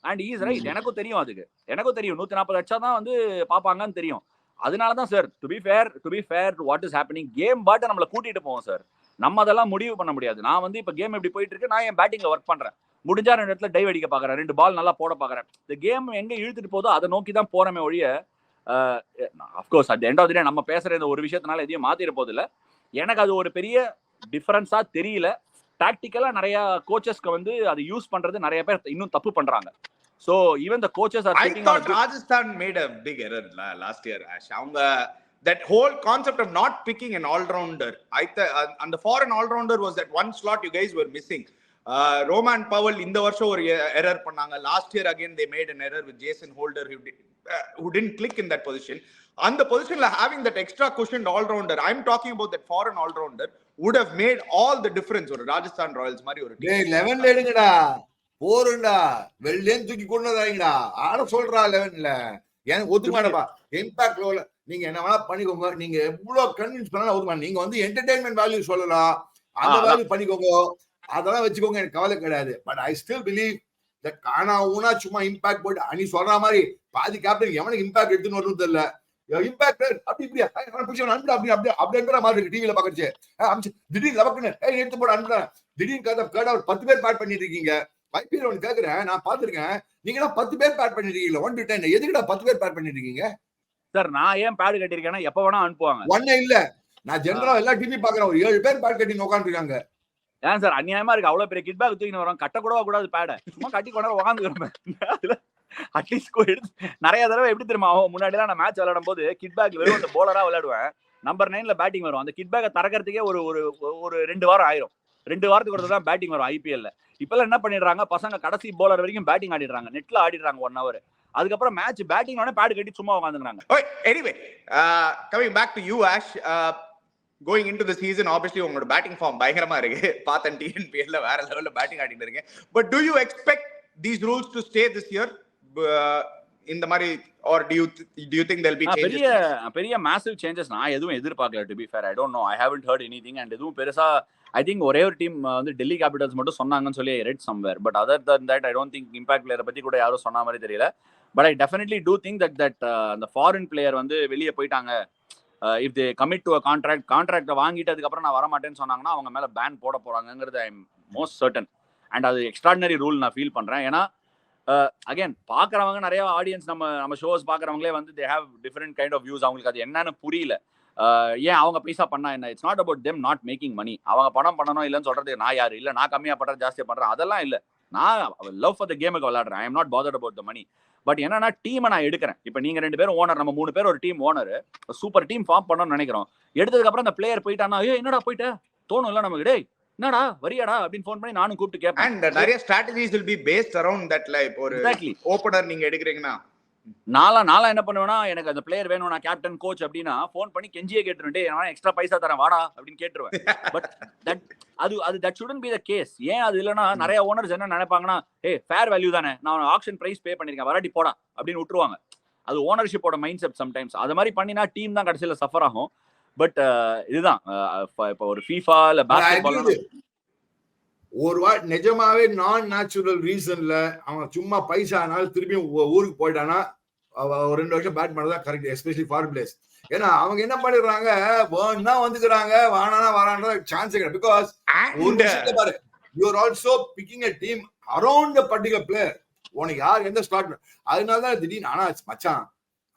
And he is right. எனக்கும் தெரியும், அதுக்கு எனக்கும் தெரியும் 140 அடிச்சா தான் வந்து பாப்பாங்கன்னு தெரியும். அதனாலதான் sir, to be fair what is happening, game பாட்ட நம்மள கூட்டிட்டு போவோம் சார். நம்ம அதெல்லாம் முடிவு பண்ண முடியாது. நான் வந்து இப்ப கேம் எப்படி போயிட்டு இருக்கு, நான் என் பேட்டிங்ல ஒர்க் பண்றேன். முடிஞ்சா 2 இடத்துல டைவ் அடிக்க பாக்குறேன், 2 பால் நல்லா போட பாக்குறேன். இந்த கேம் எங்க இழுத்துட்டு போதோ அதை நோக்கி தான் போறமே ஒழிய, of course at the end of the day நம்ம பேசுற இந்த ஒரு விஷயத்தினால எதையும் மாத்திர போது இல்ல. எனக்கு அது ஒரு பெரிய டிஃபரன்ஸா தெரியல. டாக்டிக்கலா நிறைய கோச்சஸ்க்கு வந்து அதை யூஸ் பண்றது நிறைய பேர் இன்னும் தப்பு பண்றாங்க. So even the coaches are I thought Rajasthan made a big error last year, Ash. அவங்க that whole concept of not picking an all-rounder. And the foreign all-rounder was that one slot you guys were missing. Roman Powell இந்த வருஷம் ஒரு error பண்ணாங்க. Last year again they made an error with Jason Holder who didn't click in that position. On the position having that extra cushioned all-rounder, I'm talking about that foreign all-rounder would have made all the difference. ஒரு ராஜஸ்தான் ராயல்ஸ் மாதிரி ஒரு டேய் 11ல எடுங்கடா போறண்டா வெள்ளேன் தூக்கி கொண்டதாங்கடா ஆட சொல்றா 11ல எனக்கு ஒத்துமாடப்பா இம்பாக்ட் ரோல நீங்க என்ன வேணா பண்ணிக்கோங்க நீங்க எவ்வளவு கன்வின்ஸ் பண்ணாலும் ஒத்துமா நீங்க வந்து என்டர்டெயின்மெண்ட் வேல்யூ சொல்லலாம் அந்த வேல்யூ பண்ணிக்கோங்க அதெல்லாம் வச்சுக்கோங்க எனக்கு கவலை கிடையாது but I still believe that கானா ஊனா சும்மா இம்பாக்ட் போட்டு அனி சொல்ற மாதிரி பாதி கேப்டன் எவனுக்கு இம்பாக்ட் எடுத்துன்னு வரணும் தெரியல இம்பாக்ட் அப்படி இப்படி அப்படி அப்படி அப்படின்ற மாதிரி இருக்கு டிவில பாக்கறச்சு திடீர்னு லபக்குன்னு எடுத்து போட அனுப்புறேன் திடீர்னு கேட்டா ஒரு 10 பேர் பேட் பண்ணிட்டு இருக்கீங்க ஐபிஎல் ஒன்று கேட்கிறேன் நான் பாத்துருக்கேன் நீங்க 10 பேர் பேட் பண்ணிட்டு இருக்கீங்க 1 to 10 எதுக்குடா 10 பேர் பேட் பண்ணிட்டு இருக்கீங்க சார் நான் ஏன் பேட் கட்டிருக்கேன்னா எப்ப வேணா அனுப்புவாங்க ஒண்ணே இல்ல நான் ஜெனரலா எல்லா டிவி பாக்குறேன் ஒரு 7 பேர் பேட் கட்டி உட்காந்துருக்காங்க ஏன் சார் அநியாயமா இருக்கு அவ்வளவு பெரிய கிட் பேக் தூக்கின்னு வரோம் கட்ட கூட கூடாது பேட சும்மா கட்டி கொண்டாட உட்காந்துக்கிறேன் அட்லீஸ்ட் எடுத்து நிறைய தடவை எப்படி தெரியுமா முன்னாடி எல்லாம் நான் மேட்ச் விளையாடும் போது கிட் பேக் வெறும் அந்த போலரா விளையாடுவேன் நம்பர் 9ல பேட்டிங் வரும் அந்த கிட் பேக்கை திறக்கிறதுக்கே ஒரு ஒரு 2 வாரம் ஆயிரும் 2 வாரத்துக்கு ஒரு தான் பேட்டிங் வரும் ஐபிஎல்ல இப்பெல்லாம் என்ன பண்ணிடுறாங்க பசங்க கடைசி போலர் வரைக்கும் பேட்டிங் ஆடிடுறாங்க நெட்ல ஆடிடுறாங்க 1 hour அதுக்கப்புறம் மேட்ச் பேட்டிங் உடனே பேட் கட்டி சும்மா உட்காந்துக்கிறாங்க. Anyway, coming back to you Ash, going into the season obviously உங்களோட பேட்டிங் ஃபார்ம் பயங்கரமா இருக்கு பார்த்தன் டிஎன்பிஎல்ல வேற லெவல்ல பேட்டிங் ஆடிட்டு இருக்கீங்க but do you expect these rules to stay this year இந்த மாதிரி or do you think there'll be changes? பெரிய massive changes நான் எதுவும் எதிர்பார்க்கல to be fair I don't know I haven't heard anything and எதுவும் பெருசா I think ஒரே ஒரு டீம் வந்து டெல்லி கேபிட்டல்ஸ் மட்டும் சொன்னாங்கன்னு சொல்லி read somewhere but other than that I don't think impact player பத்தி கூட யாரும் சொன்ன மாதிரி தெரியல but I definitely do think that அந்த foreign player வந்து வெளியே போயிட்டாங்க if they commit to a contract வாங்கிட்டு அதுக்கு அப்புறம் நான் வர மாட்டேன்னு சொன்னாங்கன்னா அவங்க மேல பேன் போட போறாங்கங்கிறது I am most certain and அது எக்ஸ்ட்ராடினரி ரூல் நான் ஃபீல் பண்றேன் ஏன்னா அகைன் பாக்குறவங்க நிறைய ஆடியன்ஸ் நம்ம ஷோஸ் பாக்குறவங்களே வந்து they have different kind of views அவங்களுக்கு அது என்னன்னு புரியல ஏன் அவங்க பைசா பண்ணா என்ன it's not about them not making money அவங்க பணம் பண்ணணும் இல்லைன்னு சொல்றது நான் யாரு இல்ல நான் கம்மியா பண்றேன் ஜாஸ்தியா பண்றேன் அதெல்லாம் இல்ல நான் லவ் ஃபார் த கேமுக்கு விளையாடுறேன் I am not bothered about the money but என்னன்னா டீமை நான் எடுக்கிறேன் இப்போ நீங்க 2 பேரும் ஓனர் நம்ம 3 பேர் ஒரு team owner super team form பண்ணணும்னு நினைக்கிறோம் எடுத்ததுக்கு அப்புறம் அந்த பிளேயர் போயிட்டானா ஐயோ என்னடா போயிட்ட தோணும் இல்ல நமக்கு டேய் என்னடா வரியாடா அப்படின்னு ஃபோன் பண்ணி நானும் கூப்பிட்டு கேட்பேன் and நிறைய strategies will be based around that like ஒரு ஓபனர் நீங்க எடுக்கிறீங்கன்னா நாளா என்ன பண்ணுவேன்னா எனக்கு அந்த பிளேயர் வேணும் நான் கேப்டன் கோச் அப்படின்னா ஃபோன் பண்ணி கெஞ்சியே கேட்டுருவேன் நான் எக்ஸ்ட்ரா பைசா தரேன் வாடா அப்படின்னு கேட்டுருவேன் but that shouldn't be the case ஏன் அது இல்லைன்னா நிறைய ஓனர்ஸ் என்ன நினைப்பாங்கன்னா ஃபேர் வேல்யூ தானே நான் ஆக்ஷன் பிரைஸ் பே பண்ணிருக்கேன் வராட்டி போடா அப்படின்னு விட்டுருவாங்க அது ஓனர்ஷிப்போட மைண்ட் செட் சம்டைம்ஸ் அது மாதிரி பண்ணினா டீம் தான் கடைசியில் சஃபர் ஆகும் பட் இதுதான் இப்போ ஒரு ஃபீஃபா இல்ல பாஸ்கெட்பால் ஒரு நிஜமாவே நான் நேச்சுரல் ரீசன்ல அவன் சும்மா பைசானாலும் திரும்பியும் ஊருக்கு போயிட்டானா ஒரு 2 வருஷம் பேட் பண்ணதான் கரெக்ட் எஸ்பெஷலி ஃபார் பிளேஸ் ஏன்னா அவங்க என்ன பண்ணிடுறாங்க வேணா வந்துக்கிறாங்க வானானா வரான்ற சான்ஸ் கிடையாது பிகாஸ் ஒரு விஷயத்தை பாரு you are also picking a team around a particular player உனக்கு யார் எந்த ஸ்டார்ட் அதனாலதான் திடீர்னு ஆனா மச்சான்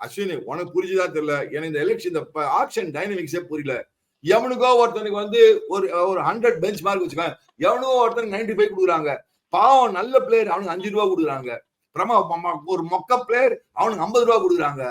அஸ்வினி உனக்கு புரிஞ்சுதான் தெரியல எனக்கு இந்த எலெக்ஷன் இந்த ஆக்ஷன் டைனமிக்ஸே புரியல எவனுக்கோ ஒருத்தனுக்கு வந்து ஒரு 100 பெஞ்ச் மார்க் வச்சுக்காங்க எவனுக்கோ ஒருத்தனுக்கு 95 கொடுக்குறாங்க பாவம் நல்ல பிளேயர் அவனுக்கு 5 ரூபா கொடுக்குறாங்க ஒரு மொக்க பிளேயர் அவனுக்கு 50 ரூபா கொடுக்குறாங்க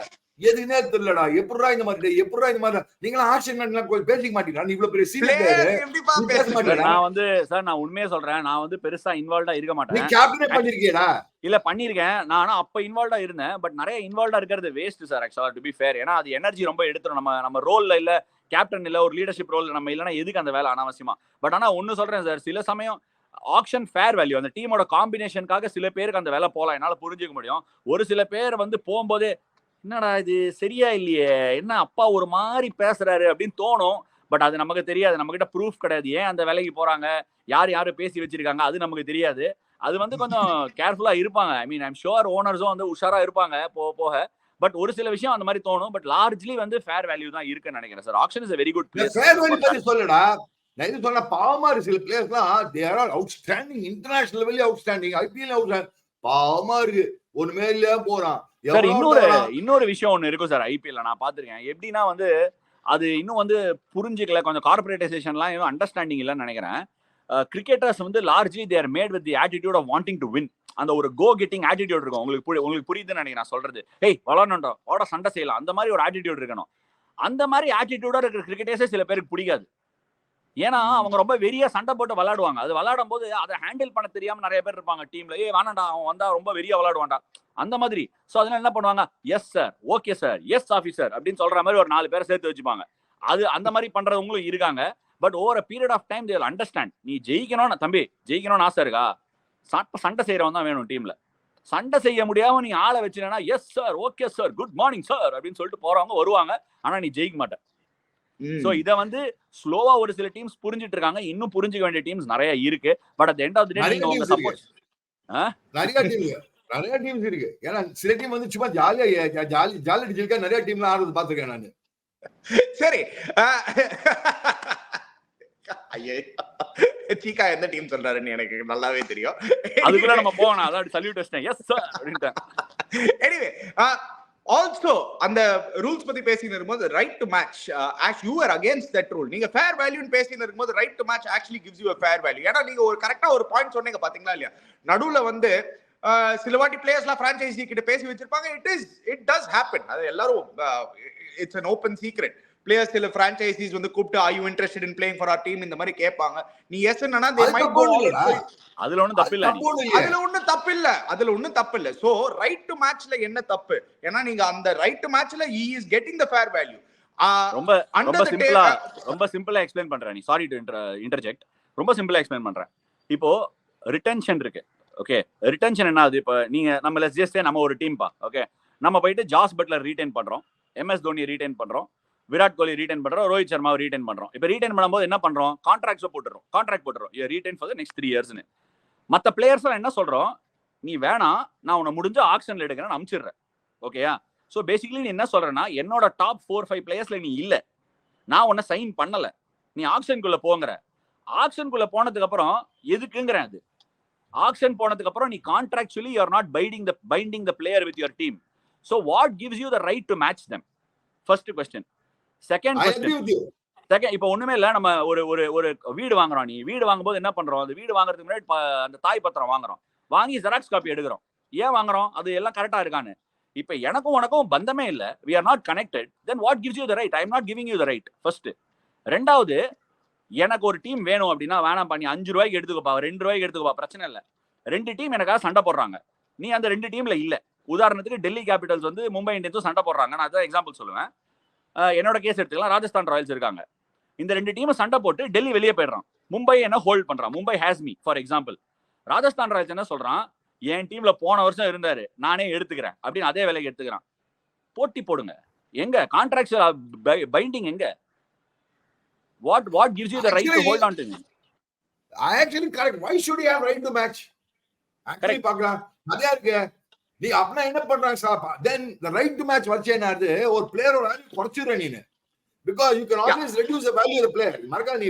எதுனே தெரியலடா எப்படிடா இந்த மாதிரி நீங்களாம் ஆக்ஷன் பேசிக்க மாட்டீங்களா நீ இவ்வளவு பெரிய சீரியஸ் நான் வந்து சார் நான் உண்மையே சொல்றேன் நான் வந்து பெருசா இன்வால்வ்டா இருக்க மாட்டேன் நீ கேப்டன் பண்ணிருக்கியடா இல்ல பண்ணிருக்கேன் நான் ஆனா அப்ப இன்வால்வ்டா இருந்தேன் பட் நிறைய இன்வால்வ்டா இருக்கிறது வேஸ்ட் சார் ஆக்சுவலா டு பி ஃபேர் ஏன்னா அது எனர்ஜி ரொம்ப எடுத்துரும் நம்ம ரோல்ல இல்ல கேப்டன் இல்ல ஒரு லீடர்ஷிப் ரோல் நம்ம இல்லைன்னா எதுக்கு அந்த வேலை அனாவசியமா பட் ஆனா ஒன்னு சொல்றேன் சார் சில சமயம் ஆக்ஷன் ஃபேர் வேல்யூ அந்த டீமோட காம்பினேஷனுக்காக சில பேருக்கு அந்த வேலை போலாம் என்னால புரிஞ்சுக்க முடியும் ஒரு சில பேர் வந்து போகும்போதே என்னடா இது சரியா இல்லையே என்ன அப்பா ஒரு மாதிரி பேசுறாரு அப்படின்னு தோணும் பட் அது நமக்கு தெரியாது நம்ம கிட்ட ப்ரூஃப் கிடையாது ஏன் அந்த வேலைக்கு போறாங்க யாரு பேசி வச்சிருக்காங்க அது நமக்கு தெரியாது அது வந்து கொஞ்சம் கேர்ஃபுல்லா இருப்பாங்க ஐ மீன் ஐம் ஷுவர் ஓனர்ஸும் வந்து உஷாரா இருப்பாங்க போக பட் ஒரு சில விஷயம் அந்த மாதிரி தோணும் பட் லார்ஜ்லி வந்து ஃபேர் வேல்யூ தான் இருக்குன்னு நினைக்கிறேன் sir auction is a very good place fair value பத்தி சொல்லடா நான் இது சொன்ன பாவமா இருக்கு சில பிளேயர்ஸ்லாம் they are all outstanding international level outstanding IPL outstanding பாவமா இருக்கு ஒரு மேல போறான் சார் இன்னொரு விஷயம் ஒன்னு இருக்கும் சார் ஐபிஎல்ல நான் பாத்திருக்கேன் எப்படின்னா வந்து அது இன்னும் வந்து புரிஞ்சுக்கல கொஞ்சம் கார்பரேட்டைசேஷன்லாம் இன்னும் அண்டர்ஸ்டாண்டிங் இல்லைன்னு நினைக்கிறேன் கிரிக்கெட்டர்ஸ் வந்து largely they are made with the attitude of wanting to win அந்த ஒரு கோ கெட்டிங் ஆட்டிடியூட் இருக்கும் உங்களுக்கு புரியுதுன்னு நினைக்கிறேன் நான் சொல்றது விளாடணும்டா சண்டை செய்யலாம் அந்த மாதிரி ஒரு ஆட்டிடியூட் இருக்கணும் அந்த மாதிரி ஆட்டிடியூடா இருக்கிற கிரிக்கெட்டர்ஸே சில பேருக்கு பிடிக்காது. ஏன்னா அவங்க ரொம்ப வெறியா சண்டை போட்டு விளையாடுவாங்க. அது விளையாடும் போது அதை ஹேண்டில் பண்ண தெரியாம நிறைய பேர் இருப்பாங்க டீம்ல. வேணாண்டா அவன் வந்தா ரொம்ப வெறியா விளையாடுவான்டா அந்த மாதிரி. சோ அதனால என்ன பண்ணுவாங்க, yes sir, okay sir, yes officer அப்படின்னு சொல்ற மாதிரி ஒரு 4 பேரை சேர்த்து வச்சுப்பாங்க. அது அந்த மாதிரி பண்றவங்களும் இருக்காங்க. But over period of time they will understand. நீ ஜெயிக்கணும் தம்பி, ஜெயிக்கணும்னு ஆசை இருக்கா, சண்டை செய்யறவன் தான் வேணும் டீம்ல. சண்டை செய்ய முடியாம நீ ஆளை வச்சுனா yes sir, okay sir, good morning sir அப்படின்னு சொல்லிட்டு போறவங்க வருவாங்க. ஆனா நீ ஜெயிக்க மாட்ட. சோ இத வந்து ஸ்லோவா ஒரு சில டீம்ஸ் புரிஞ்சிட்டு இருக்காங்க. இன்னும் புரிஞ்சுக்க வேண்டிய டீம்ஸ் நிறைய இருக்கு. But at the end of the day நீங்க உங்க சப்போர்ட் நிறைய டீம்ஸ் இருக்கு. ஏன்னா சில டீம் வந்து சும்மா ஜாலியா ஜாலி அடிச்சிருக்கா. நிறைய டீம்ல ஆடுறது பாத்துருக்கேன் நானு. சரி, ஐயே சீக்கா எந்த டீம் சொல்றாருன்னு எனக்கு நல்லாவே தெரியும். அதுக்குள்ள நம்ம போகணும். அதாவது சல்யூட் அடிச்சேன், எஸ் சார் அப்படின்ட்டு. எனிவே ஆல்சோ அந்த ரூல்ஸ் பத்தி பேசிட்டு இருக்கும்போது right to match, you are against that rule. நீங்க ஃபேர் வேல்யூன்னு பேசிட்டு இருக்கும்போது right to match actually gives you a fair value. ஏன்னா நீங்க ஒரு கரெக்டா ஒரு பாயிண்ட் சொன்னீங்க பாத்தீங்களா இல்லையா, நடுவுல வந்து சில வாட்டி பிளேயர்ஸ்லாம் பிரான்ச்சைசி கிட்ட பேசி வச்சிருப்பாங்க. It does happen. அது எல்லாரும் it's an open secret. Players சில பிரான்ச்சைசிஸ் வந்து கூப்பிட்டு are you interested in playing for our team இந்த மாதிரி கேட்பாங்க. நீ எஸ் என்னன்னா they might go அதுல ஒண்ணும் தப்பு இல்ல. அதுல ஒண்ணும் தப்பு இல்ல. சோ ரைட் டு மேட்ச்ல என்ன தப்பு? ஏன்னா நீங்க அந்த ரைட் டு மேட்ச்ல he is getting the fair value. ரொம்ப சிம்பிளா எக்ஸ்பிளைன் பண்றேன். நீ சாரி டு இன்டர்ஜெக்ட். ரொம்ப சிம்பிளா எக்ஸ்பிளைன் பண்றேன். இப்போ ரிட்டென்ஷன் இருக்கு. ஓகே, ரிட்டென்ஷன் என்ன ஆகுது? இப்போ நீங்க நம்ம லெட்ஸ் ஜஸ்ட் சே நம்ம ஒரு டீம் பா. ஓகே, நம்ம போயிட்டு ஜாஸ் பட்லர் ரீடைன் பண்றோம், MS தோனி ரீடைன் பண்றோம், விராட் கோலி ரீடைன் பண்றோம், ரோஹித் சர்மாவை ரீடைன் பண்றோம். இப்போ ரீடைன் பண்ணும்போது என்ன பண்றோம், கான்ட்ராக்ட் போட்டுறோம். ரீடைன் ஃபார் தி நெக்ஸ்ட் 3 இயர்ஸ்னு. மற்ற பிளேயர்ஸ் என்ன சொல்றோம், நீ வேணாம், நான் உன்னை முடிஞ்ச ஆக்ஷன்ல எடுக்கிறேன், அனுப்பிச்சிடுறேன். ஓகேயா? ஸோ பேசிக்கலி நீ என்ன சொல்றேன்னா, என்னோட டாப் 4-5 பிளேயர்ஸ்ல நீ இல்ல, நான் உன்னை சைன் பண்ணல, நீ ஆக்ஷனுக்குள்ள போங்கிற. ஆக்ஷனுக்குள்ள போனதுக்கு அப்புறம் எதுக்குங்கிற? அது ஆக்ஷன் போனதுக்கு அப்புறம் நீ contractually you are not binding the player with your team. So what gives you the right to match them? First question. Second question, இப்போ ஒண்ணுமே இல்ல, நம்ம ஒரு வீடு வாங்குறோம். நீ வீடு வாங்கும்போது என்ன பண்றோம், அந்த வீடு வாங்குறதுக்கு முன்னாடி அந்த தாய் பத்திரம் வாங்குறோம், வாங்கி ஜெராக்ஸ் காப்பி எடுக்கிறோம். ஏன் வாங்குறோம்? அது எல்லாம் கரெக்டா இருக்கான்னு. இப்ப எனக்கும் உனக்கும் பந்தமே இல்ல, we are not connected, then what gives you the right? I am not giving you the right. First. ரெண்டாவது, எனக்கு ஒரு டீம் வேணும் அப்படின்னா வேணாம் பண்ணி 5 ரூபாய்க்கு எடுத்துக்கோப்பா, 2 ரூபாய்க்கு எடுத்துக்கோப்பா, பிரச்சனை இல்ல. 2 டீம் எனக்காக சண்டை போடுறாங்க, நீ அந்த 2 டீம்ல இல்ல. உதாரணத்துக்கு டெல்லி கேபிட்டல்ஸ் வந்து மும்பை இந்தியன்ஸும் சண்டை போடுறாங்க, நான் அதான் எக்ஸாம்பிள் சொல்லுவேன். என்னோட கேஸ் எடுத்துக்கலாம், ராஜஸ்தான் ராயல்ஸ் இருக்காங்க. இந்த 2 டீமும் சண்டை போட்டு டெல்லி வெளியே போயிடுறான், மும்பை என்ன ஹோல்ட் பண்றான், Mumbai has me for example. Rajasthan Royals என்ன சொல்றான், என் டீம்ல போன வருஷம் இருந்தாரு, நானே எடுத்துக்கிறேன் அப்படின்னு அதே வேலைக்கு எடுத்துக்கிறான். போட்டி போடுங்க. எங்க கான்ட்ராக்சுவல் பைண்டிங் எங்க? What gives you the right to hold on to me? Actually correct. Why should you have right to match? Actually பார்க்கலாம் அதே இருக்கு. நீ அப்பனா என்ன பண்றாங்க சாப்பா, then the right to match வச்சேனாது ஒரு பிளேயரோட வேல்யூ குறைச்சிடுற நீனு, because you can always reduce the value of the player. மறக்காத நீ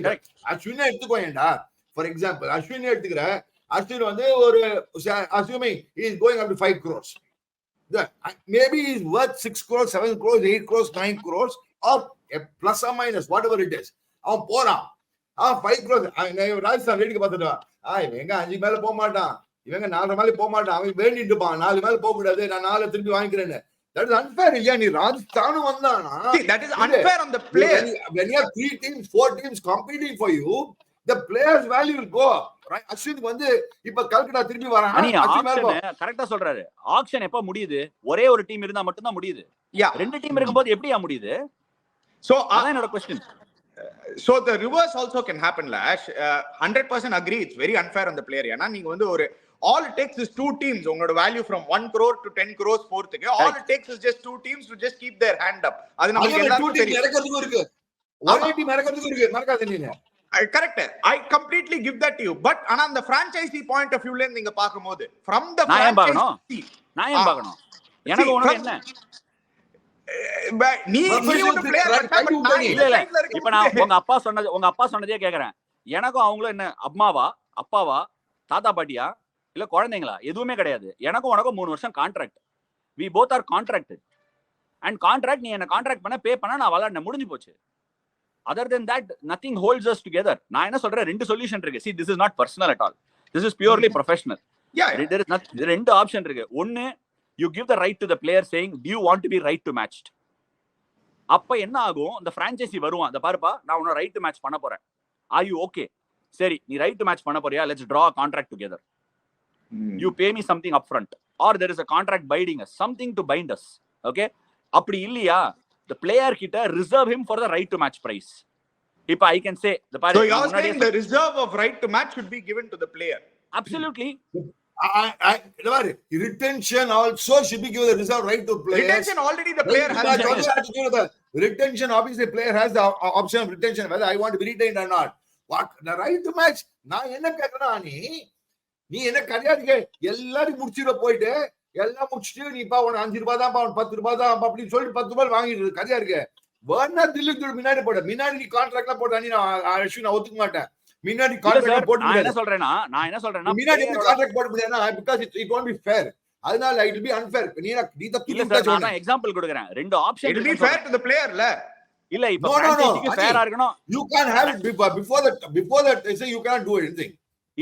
அஸ்வினை எடுத்துக்கோயேண்டா. for example அஸ்வினை எடுத்துக்கிற, அஸ்வின் வந்து ஒரு assuming he is going up to 5 crores, maybe he is worth 6 crores, 7 crores, 8 crores, 9 crores or plus or minus whatever it is. அவன் போறான், 5 crores. ராஜஸ்தான் வேடிக்கை பார்த்துட்டு இவங்க 5 மேல போக மாட்டான், இவங்க 4 மேல போக மாட்டான், அவன் வேண்டிட்டு இருப்பான் 4 மேல போக கூடாது, நான் 4 திருப்பி வாங்கிக்கிறேன்னு. That is unfair இல்லையா? நீ ராஜஸ்தானும் வந்தானா, that is unfair on the player. When you have 3 teams 4 teams competing for you, the players value will go up, right? Ashwin வந்து இப்ப கல்கட்டா திருப்பி வரான், கரெக்ட்டா சொல்றாரு. ஆக்ஷன் எப்ப முடியுது? ஒரே ஒரு டீம் இருந்தா மட்டும் தான் முடியுது. 2 டீம் இருக்கும்போது எப்படியா முடியுது? So அதான் என்னோட question. So the reverse also can happen, Lash. 100% agree, it's very unfair on the player. ஏனா நீங்க வந்து ஒரு all it takes is 2 teams, உங்களோட value from 1 crore to 10 crores போறதுக்கு all it takes is just 2 teams to just keep their hand up. அது நமக்கு எல்லாருக்கும் தெரியும். இறக்கிறதுக்கு இருக்கு, ஒரே டீம் இறக்கிறதுக்கு இருக்கு, மறக்காத நீங்க. Correct, I completely give that to you, but ஆனா அந்த franchisee point of view ல நீங்க பாக்கும்போது from the franchisee நான் ஏன் பார்க்கணும்? எனக்கு உனக்கு என்ன? நீ ஒரு பிளேயர் இல்ல இப்ப நான் உங்க அப்பா சொன்னதே கேக்குறேன். எனக்கும் அவங்களும் என்ன அம்மாவா, அப்பாவா, தாத்தா பாட்டியா, இல்ல குழந்தைங்களா? எதுவுமே கிடையாது. எனக்கும் உனக்கும் 3 வருஷம் contract. we both are contracted and contract, நீ என்ன கான்ட்ராக்ட் பண்ண பே பண்ண நான் விளையாட முடிஞ்சு போச்சு. other than that nothing holds us together. நான் என்ன சொல்றேன், 2 சொல்யூஷன் இருக்கு. see, this is not personal at all, this is purely professional. there is not 2 option இருக்கு. ஒன்னு, you give the right to the player saying do you want to be right to matched, அப்ப என்ன ஆகும், இந்த பிரான்ச்சைசி வருவான், அந்த பாருப்பா நான் உன்ன ரைட் டு மேட்ச் பண்ண போறேன், ஆர் யூ ஓகே, சரி நீ ரைட் டு மேட்ச் பண்ண போறியா, let's draw contract together, you pay me something up front or there is a contract binding us, something to bind us, okay. அப்படி இல்லையா the player கிட்ட reserve him for the right to match price. இப்ப I can say the so you are saying the reserve of right to match should be given to the player. Absolutely. Retention also should be given the reserve right to players. Retention already the player has the retention. Obviously the player has the option of retention whether I want to be retained or not. What the right to match, நான் என்ன கேக்குறேன்னா, நீ என்ன கல்யாணிக்க எல்லாரும் முடிச்சிட போயிட்டு எல்லாம் முடிச்சுட்டு நீ பா உனக்கு 5 ரூபாய் தான், 10 ரூபாய் தான் அப்படின்னு சொல்லி 10 ரூபாய் வாங்கிட்டு கதையா இருக்கு. வேணா தில்லுக்கு முன்னாடி போட, முன்னாடி நீ கான்ட்ராக்ட்ல போட்டா நீ நான் ஒத்துக்க மாட்டேன். முன்னாடி கான்ட்ராக்ட் போட முடியாது. நான் என்ன சொல்றேன்னா முன்னாடி கான்ட்ராக்ட் போட முடியாதுன்னா because it won't be fair. அதனால it will be unfair. நீ தப்பு. நான் எக்ஸாம்பிள் கொடுக்கிறேன், ரெண்டு option. It will be fair to the player ல. இல்ல இப்ப பிரான்ச்சைசிக்கு ஃபேரா இருக்கணும். You can't have it before that they say you can't do anything.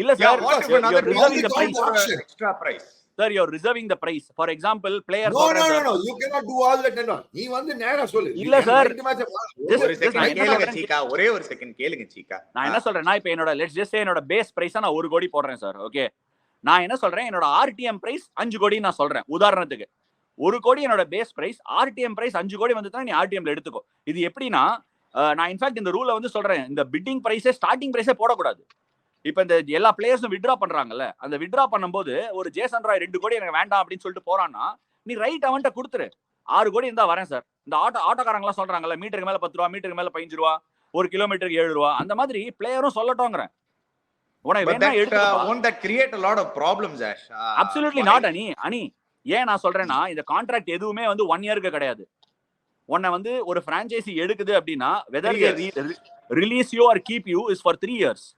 இல்ல sir, you're reserving the price for extra price. Sir, you're reserving the price. For example, player no, you cannot do all that. நீ வந்து நேரா சொல்லு. இல்ல சார், ஒரு செகண்ட் கேளுங்க சீகா, ஒரே ஒரு செகண்ட் கேளுங்க சீகா. நான் என்ன சொல்றேன்னா, இப்ப என்னோட லெட்ஸ் ஜஸ்ட் சே என்னோட பேஸ் பிரைஸ் நான் 1 கோடி போடுறேன் சார், ஓகே. நான் என்ன சொல்றேன், என்னோட ஆர்டிஎம் பிரைஸ் 5 கோடி நான் சொல்றேன் உதாரணத்துக்கு. 1 கோடி என்னோட பேஸ் பிரைஸ், ஆர்டிஎம் பிரைஸ் 5 கோடி வந்துட்டா நீ ஆர்டிஎம்ல எடுத்துக்கோ. இது எப்படின்னா, நான் இன்ஃபேக்ட் இந்த ரூலை வந்து சொல்றேன், இந்த பிட்டிங் பிரைஸே ஸ்டார்டிங் பிரைஸே போடக்கூடாது. இப்ப இந்த எல்லா பிளேயர்ஸும் வித்ட்ரா பண்றாங்கல்ல, அந்த வித்ட்ரா பண்ணும்போது ஒரு ஜேசன் ராய் 2 கோடி எனக்கு வேண்டாம் அப்படின்னு சொல்லிட்டு போறான்னா, நீ ரைட் அவன்கிட்ட கொடுத்துரு, 6 கோடி இருந்தா வரேன் சார். இந்த ஆட்டோக்காரங்க எல்லாம் சொல்றாங்கல்ல, மீட்டருக்கு மேல 10 ரூபா, மீட்டருக்கு மேல 15 ரூபா, 1 கிலோமீட்டருக்கு 7 ரூபா, அந்த மாதிரி பிளேயரும் சொல்லட்டோங்கிறேன். உனக்கு வேணா எடுத்து. won't that create a lot of problems, Ash? Absolutely not. அனி ஏன் நான் சொல்றேன்னா, இந்த கான்ட்ராக்ட் எதுவுமே வந்து 1 இயருக்கு கிடையாது. உன்னை வந்து ஒரு பிரான்ச்சைசி எடுக்குது அப்படின்னா, whether release you or keep you is for 3 years.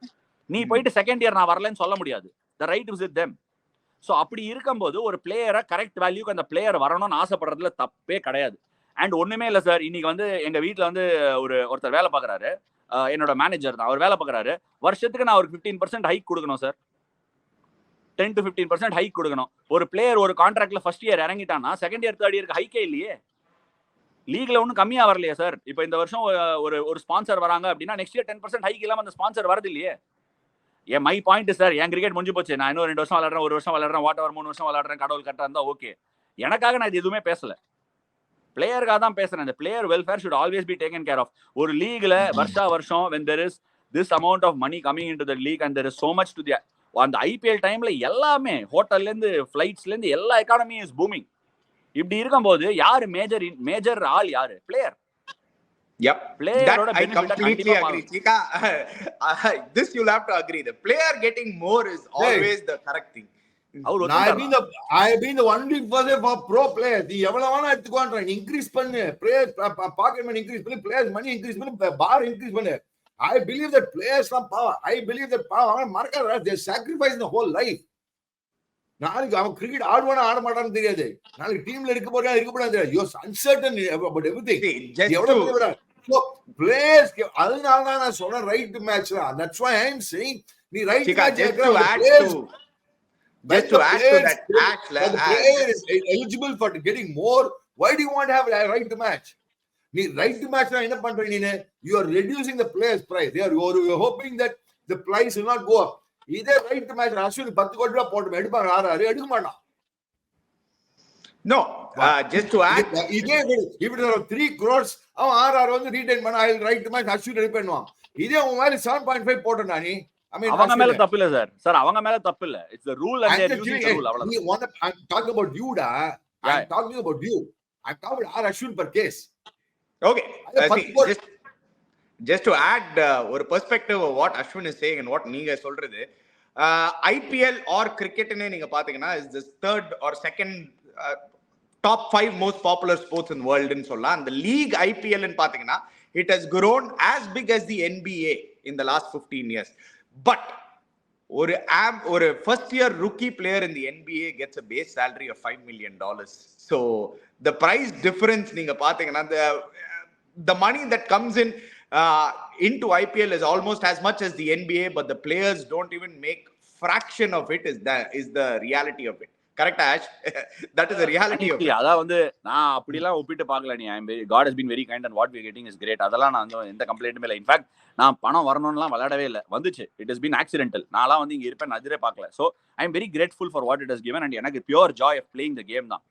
நீ போயிட்டு செகண்ட் இயர் நான் வரலன்னு சொல்ல முடியாது. The right is with them. So அப்படி இருக்கும்போது ஒரு பிளேயரை கரெக்ட் வேல்யூக்கு அந்த பிளேயர் வரணும்னு ஆசைப்படுறதுல தப்பே கிடையாது. அண்ட் ஒண்ணுமே இல்லை சார், இன்னைக்கு வந்து எங்க வீட்டில் வந்து ஒருத்தர் வேலை பார்க்குறாரு, என்னோட மேனேஜர் தான், அவர் வேலை பார்க்குறாரு. வருஷத்துக்கு நான் ஒரு 15% ஹைக் கொடுக்கணும் சார், 10 to 15% ஹைக் கொடுக்கணும். ஒரு பிளேயர் ஒரு கான்ட்ராக்ட்ல ஃபர்ஸ்ட் இயர் இறங்கிட்டான்னா செகண்ட் இயர் தேர்ட் இயருக்கு ஹைக்கே இல்லையே. லீக்ல ஒன்றும் கம்மியா வரலையே சார். இப்போ இந்த வருஷம் ஒரு ஸ்பான்சர் வராங்க அப்படின்னா நெக்ஸ்ட் இயர் 10% ஹைக் இல்லாமல் அந்த ஸ்பான்சர் வரது இல்லையே. ஏன் my point sir, N cricket முடிஞ்சு போச்சு, நான் இன்னும் 2 வருஷம் விளையாடுறேன், 1 வருஷம் விளையாடுறேன், வாட் எவர் 3 வருஷம் விளையாடுறேன், கடவுள் கரெக்டாக இருந்தா ஓகே. எனக்காக நான் இது எதுவுமே பேசல, பிளேயருக்காக தான் பேசுறேன். இந்த player welfare should always be taken care of. ஒரு லீக்ல வருஷம் when there is this amount of money coming into the league and there is so much to the அந்த ஐபிஎல் டைம்ல எல்லாமே ஹோட்டல்ல இருந்து ஃபிளைட்ஸ்ல இருந்து எல்லா எக்கானமி இஸ் பூமிங். இப்படி இருக்கும்போது யாரு மேஜர் ஆள், யாரு player. Yep, that I completely agree. Chika, this you'll have to agree. The player getting more is always the correct thing. I have been the only person for pro players. நீ எவ்வளவு வேணா எடுத்துக்கோன்ற, நீ இன்க்ரீஸ் பண்ணு, பிளேயர் பாக்கெட் மணி இன்க்ரீஸ் பண்ணு, பிளேயர்ஸ் மணி இன்க்ரீஸ் பண்ணு, பார் இன்க்ரீஸ் பண்ணு. I believe that players from power, I believe that power marker they sacrifice the whole life. நாளைக்கு அவன் கிரிக்கெட் ஆடுவானா ஆட மாட்டான்னு தெரியாது, நாளைக்கு டீம்ல இருக்க போறா இருக்க போறா தெரியாது. You uncertain about everything. எவ்வளவு so players, அதனால தான் நான் சொல்றேன் right to match. That's why I am saying நீ right match just to add to that match, the player is eligible for getting more. Why do you want to have a right to match? நீ ரைட் டு மேட்ச் என்ன பண்ற நீ? You are reducing the players price. You are hoping that the price will not go up. இதே ரைட் டு மேட்ச் அஸ்வின் 10 கோடி ரூபாய் போட்டு எடுப்பாங்க, ஆறாரு எடுக்க மாட்டான். No, just to add, இதே if it are 3 crores அவன் ஆறாரு வந்து ரீடைன் பண்ண I right to match Ashwin ready பண்ணுவான். இதே உன் மேல 7.5 போட்டா நீ அவங்க மேல தப்பு இல்ல சார். சார் அவங்க மேல தப்பு இல்ல, it's the rule and they are using the rule. அவ்வளவுதான். I'm talking about you da. I'm talking about you. I'm talking about Ashwin per case. Okay, just to add ஒரு perspective of what Ashwin is saying and what நீங்க சொல்றது, IPL or cricket னே நீங்க பாத்தீங்கன்னா is the third or second top 5 most popular sports in the world ன்னு சொல்லலாம். அந்த league IPL ன்னு பாத்தீங்கன்னா it has grown as big as the NBA in the last 15 years. But ஒரு first year rookie player in the NBA gets a base salary of $5 million. So the price difference நீங்க பாத்தீங்கன்னா the money that comes in into IPL is almost as much as the NBA, but the players don't even make fraction of it. Is the reality of it. Correct ash? That is reality. அதான் வந்து நான் அப்படிலாம் ஒப்பிட்டு பார்க்கல. நீ God has been very kind and what we are getting is great. அதெல்லாம் நான் வந்து எந்த கம்ப்ளைண்ட்டுமே இல்லை. இன்ஃபேக்ட் நான் பணம் வரணும்லாம் விளையாடவே இல்லை, வந்துச்சு. It has been accidental. நான்லாம் வந்து இங்க இருப்பேன் நதிரே பார்க்கல. So I am very grateful for what it has given. And எனக்கு pure joy of playing the game தான்.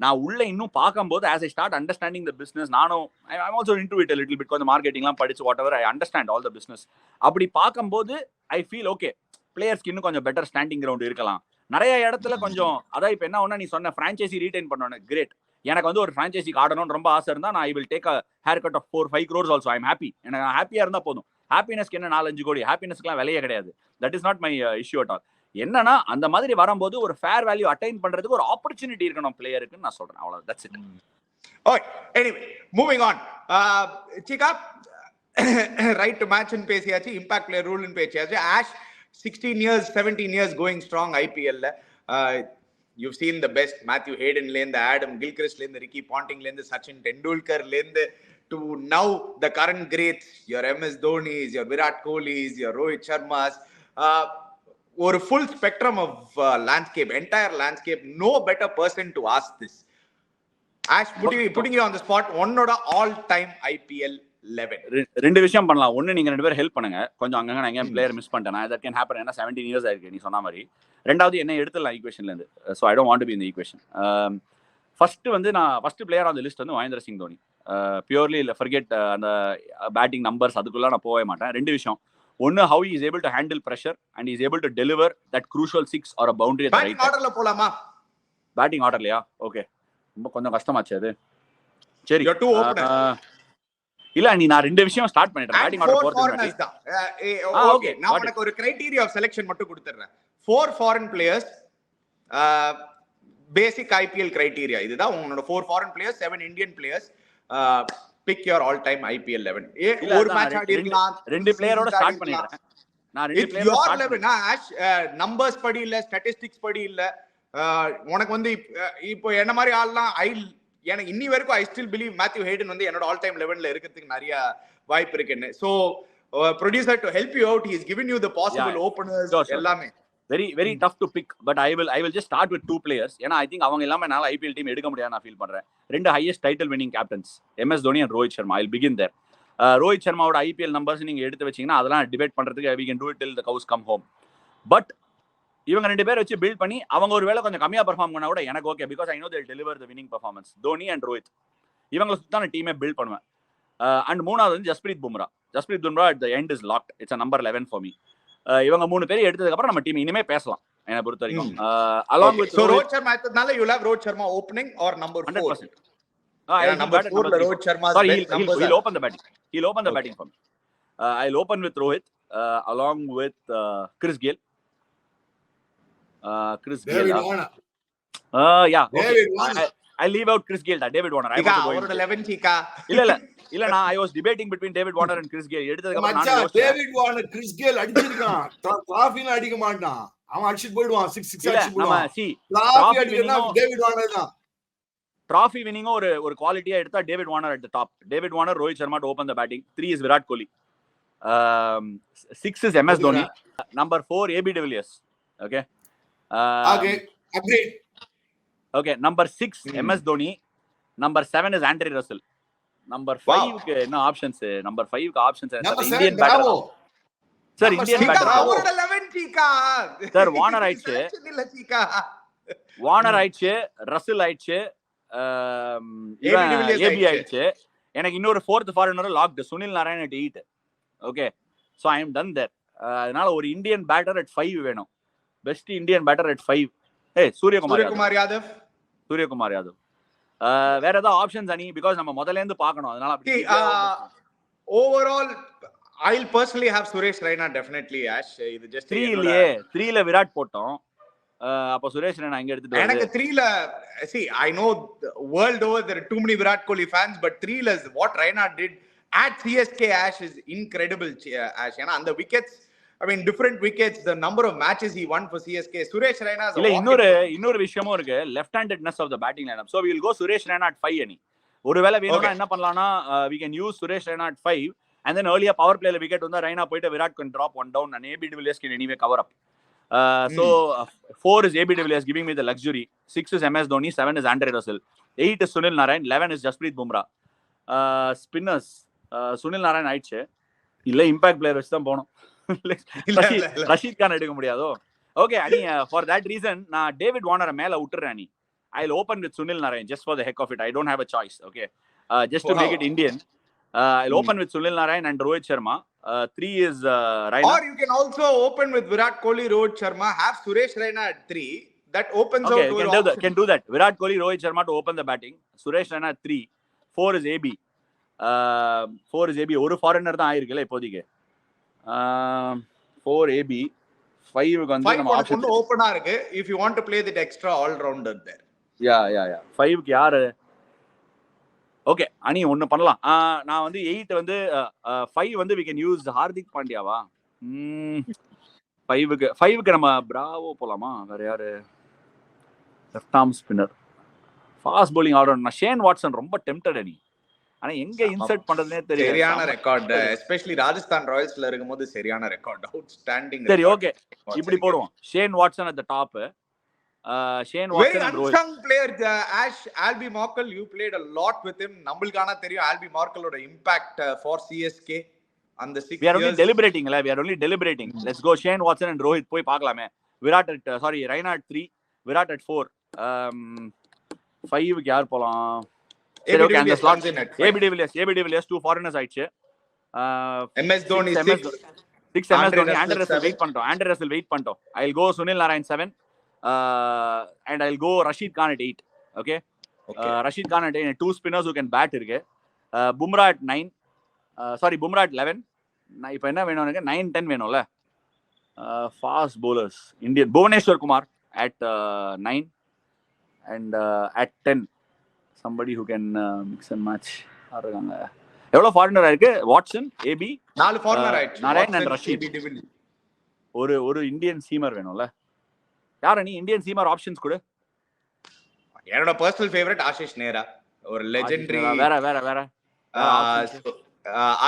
நான் உள்ள இன்னும் பார்க்கும்போது as I start understanding the business, நானும் I am also into it little bit. கொஞ்சம் மார்க்கெட்டிங்லாம் படிச்சு whatever I understand all the business. அப்படி பார்க்கும்போது ஐ ஃபீல் ஓகே, பிளேயர்ஸ்க்கு இன்னும் கொஞ்சம் பெட்டர் ஸ்டாண்டிங் கிரவுண்ட் இருக்கலாம். நிறைய இடத்துல கொஞ்சம் அதான் இப்போ என்ன ஒன்னா நீ சொன்ன ஃப்ரான்ச்சைசி ரீடைன் பண்ணணும், கிரேட். எனக்கு வந்து ஒரு ஃப்ரான்ச்சைசிக்கு ஆடணும்னு ரொம்ப ஆசை இருந்தால் நான் I will take a hair cut off 4-5 crores also. I am happy. எனக்கு ஹாப்பியாக இருந்தால் போதும். ஹாப்பினஸ்க்கு என்ன 4-5 கோடி, ஹாப்பினஸ்க்குலாம் விலையே கிடையாது. That is not my issue at all. என்னன்னா அந்த மாதிரி வரும்போது ஒரு ஃபேர் வேல்யூ அட்டைன் பண்றதுக்கு ஒரு ஆப்பர்ச்சுனிட்டி இருக்கணும் பிளேயருக்குன்னு நான் சொல்றேன். அவ்வளவு. That's it. Okay, anyway moving on. Cheeka right to match ன்னு பேசியாச்சு, இம்பாக்ட் பிளேயர் ரூல் ன்னு பேசியாச்சு. Ash 16 years 17 years going strong IPL ல. You've seen the best. Matthew Hayden ல இருந்து, Adam Gilchrist ல இருந்து, Ricky Ponting ல இருந்து, Sachin Tendulkar ல இருந்து, to now the current greats, your MS Dhoni's, your Virat Kohli's, your Rohit Sharma's. ஒரு full spectrum of landscape, entire landscape. No better person to ask this. Ash, putting you on the spot, உன்னோட all time IPL 11. ரெண்டு விஷயம் பண்ணலாம். ஒன்னு, நீங்க ரெண்டு பேரும் ஹெல்ப் பண்ணுங்க கொஞ்சம். அங்கங்க நான் எங்கேயும் பிளேயர் மிஸ் பண்ணிட்டேன். That can happen. ஏன்னா 17 years ஆயிருக்கு நீ சொன்ன மாதிரி. ரெண்டாவது என்ன எடுத்துடலாம் ஈக்குவேஷன்ல இருந்து. So I don't want to be இந்த ஈக்குவேஷன். ஃபர்ஸ்ட் வந்து நான் first player on the list வந்து மகேந்திர சிங் தோனி. பியூர்லி இல்லை ஃபர்கெட் அந்த பேட்டிங் நம்பர்ஸ், அதுக்குள்ள நான் போகவே மாட்டேன். ரெண்டு விஷயம். ஒன்னு, how he is able to handle pressure and he is able to deliver that crucial 6 or a boundary at the right time. Batting ஆர்டர்ல போலாமா? பேட்டிங் ஆர்டர்லயா? ஓகே, ரொம்ப கொஞ்சம் கஷ்டமாச்சு அது. சரி, you two openers. இல்ல நீ நான் ரெண்டு விஷயம் ஸ்டார்ட் பண்ணிட்டேன். பேட்டிங் ஆர்டர் போறதுக்கு ஓகே, நான் உனக்கு ஒரு கிரைட்டீரியா ஆஃப் செலக்ஷன் மட்டும் கொடுத்துறேன். 4 foreign players, basic IPL criteria. இதுதான் உன்னோட 4 foreign players, 7 Indian players. Pick your all time IPL 11. ஒரு மேட்ச் ஆடி இருக்கலாம். ரெண்டு பிளேயரோட ஸ்டார்ட் பண்ணிட்டேன். நான் ரெண்டு பிளேயரோட ஸ்டார்ட் பண்ணிட்டேன். ஆஷ் நம்பர்ஸ் படி இல்ல, ஸ்டாட்டிஸ்டிக்ஸ் படி இல்ல. உனக்கு வந்து இப்போ என்ன மாதிரி ஆள்லாம் எனக்கு இன்னி வரைக்கும் I still believe Matthew Hayden வந்து என்னோட ஆல் டைம் 11ல இருக்கிறதுக்கு நிறைய வாய்ப்பு இருக்குன்னு. So producer to help you out, he is giving you the possible openers எல்லாமே. very tough to pick, but I will just start with 2 players. ஏன்னா I think அவங்க எல்லாமே என்னால IPL டீம் எடுக்க முடியாது நான் ஃபீல் பண்றேன். ரெண்டு highest title winning captains, MS Dhoni and Rohit Sharma. I'll begin there. Rohit சர்மாவோட IPL நம்பர்ஸ் நீங்க எடுத்து வச்சீங்கன்னா அதெல்லாம் டிபேட் பண்றதுக்கு we can do it till the cows come home. But இவங்க ரெண்டு பேர் வச்சு பில்ட் பண்ணி அவங்க ஒரு வேளை கொஞ்சம் கம்மியா பெர்ஃபார்ம் பண்ணா கூட எனக்கு okay, because I know they'll deliver the winning performance. Dhoni and Rohit இவங்களை சுத்தான டீமே பில்ட் பண்ணுவேன். அண்ட் மூணாவது வந்து Jasprit Bumrah at the end is locked. It's a number 11 for me. இவங்க மூணு பேர் எடுத்ததுக்கு அப்புறம் நம்ம டீம் இனிமே பேசலாம் என்ன பொறுத்த வரைக்கும். along with Rohit Sharma எடுத்ததால you have Rohit Sharma opening or number 4? 100%. Number 4 la Rohit Sharma he'll open the batting for me. I'll open with Rohit along with Chris Gayle. David Warner. Yeah, okay. David Warner. I leave out Chris Gayle. David Warner. I was going to 11 Chika. இல்ல நான் I was debating between David Warner and Chris Gayle. எடுத்ததுக்கு அப்புறம் நான் மச்சான் David Warner Chris Gayle அடிச்சிருக்கான். டிராஃபில அடிக்க மாட்டான். அவன் அடிச்சிட்டு போய்டுவான். 6 அடிச்சு போடுவான். டிராஃபி அடிக்கனா David Warner தான். டிராஃபி வின்னிங் ஒரு குவாலிட்டியா எடுத்தா David Warner at the top. David Warner, Rohit Sharma to open the batting. 3 is Virat Kohli. 6 is MS Dhoni. Number 4 AB de Villiers. Okay. Okay, agreed. Okay, number 6 MS Dhoni. Number 7 is Andre Russell. Number 5 க்கு என்ன ஆப்ஷன்ஸ்? Number 5 க்கு options Indian batter. Sir Indian batter. அவரோட 11 சீக்கா. சார் வார்னர் ஆயிடுச்சு. இல்ல சீக்கா. வார்னர் ஆயிடுச்சு, ரசல் ஆயிடுச்சு, ஏபி ஆயிடுச்சு. எனக்கு இன்னொரு 4th foreigner locked, Sunil Narine at 8. Okay, so I am done there. அதனால ஒரு இந்தியன் பேட்டர் at 5 வேணும். Best Indian batter at 5. Suryakumar Yadav. வேற ஏதாவது ஆப்ஷன்ஸ் அனி? பிகாஸ் நம்ம முதல்ல இருந்து பார்க்கணும், அதனால அப்படி. Overall I'll personally have Suresh Raina definitely. Ash இது just 3 இல்லையே, 3ல விராட் போட்டோம். அப்ப சுரேஷ் ரெய்னா எங்க எடுத்துட்டு எனக்கு 3ல see I know world over there are too many Virat Kohli fans, but 3ல what Raina did at CSK Ash is incredible. Ash ஏனா அந்த wickets, I mean different wickets, the number of matches he won for CSK. Suresh Raina இல்ல இன்னொரு விஷயமும் இருக்கு, left handedness of the batting lineup. So we will go Suresh Raina at 5 any. ஒருவேளை வேணும்னா என்ன பண்ணலாம்னா we can use Suresh Raina at 5 and then earlier power play la wicket வந்தா Raina போயிட்டு Virat can drop one down and AB de Villiers can anyway cover up. So 4 is AB de Villiers giving me the luxury. 6 is MS Dhoni. 7 is Andre Russell. 8 is Sunil Narine. 11 is Jasprit Bumrah. Spinners Sunil Narine ஆயிடுச்சு. இல்ல இம்பாக்ட் பிளேயர் வச்சு தான் போனோம். ரஷீத் கான் எடுக்க முடியாதோ? ஓகே அனி, ஃபார் தட் ரீசன் நான் டேவிட் வார்னரை மேல விட்டுறேன் அனி. I'll open with Sunil Narine just for the heck of it. I don't have a choice. Okay, just to make it Indian. I'll open with Sunil Narine and Rohit Sharma. 3 is Raina. Or you can also open with Virat Kohli, Rohit Sharma. Have Suresh Raina at 3. That opens Okay, out. Can do that. Virat Kohli, Rohit Sharma to open the batting. Suresh Raina at 3. 4 is AB. 4 is AB. ஒரு ஃபாரினர் தான் ஆயிருக்குல இப்போதைக்கு. 4 AB. 5 க்கு வந்து நம்ம ஆப்ஷன் ஓபனா இருக்கு. If you want to play that extra all rounder there. Yeah. 5 க்கு யாரு? ஓகே அனி ஒன்னு பண்ணலாம். நான் வந்து 8 வந்து 5 வந்து we can use ஹார்திக் பாண்டியாவா? 5 க்கு நம்ம பிராவோ போலாமா? வேற யாரு? Left arm spinner fast bowling order. நான் ஷேன் வாட்சன் ரொம்ப டெம்ப்டட் அனி. ஆனா எங்க இன்சர்ட் பண்றதுனே தெரியல. சரியான ரெக்கார்ட், எஸ்பெஷலி ராஜஸ்தான் ராயல்ஸ்ல இருக்கும்போது சரியான ரெக்கார்ட், அவுட்ஸ்டாண்டிங். சரி ஓகே, இப்படி போடுவோம். Shane Watson at the top. Shane Watson and Rohit. Unsung player Ash Albie Markle, you played a lot with him. நம்மளுக்கான தெரியும் Albie Markle ஓட impact for CSK and the 6 years. We are only deliberating. Let's go Shane Watson and Rohit போய் பார்க்கலாமே. Virat at Raina at 3, Virat at 4. 5 க்கு யார் போலாம்? சரி ஓகே, அந்த slot AB de Villiers 2 foreigners ஆயிடுச்சு. MS Dhoni 6 MS Dhoni. Andre Russell wait பண்ணிட்டோம். I'll go Sunil Narine 7. And I'll go Rashid Khan at 8. Okay. Rashid Khan at 8. 2 spinners who can bat irke. Bumrah at 9. Bumrah at 11. Na ipo enna venum enakku 9 10 venumla. Fast bowlers Indian Bhuvaneshwar Kumar at 9 and at 10 somebody who can mix and match. aruganga evlo foreigner irukku? Watson, AB 4 foreigner ஆயிடுச்சு. Narine and Rashid. ஒரு இந்தியன் சீமர் வேணும்ல. யார் நீ இந்தியன் சீமர் ஆப்ஷன்ஸ் கொடு. என்னோட பர்சனல் ஃபேவரட் ஆஷிஷ் நேரா, ஒரு லெஜெண்டரி. வேற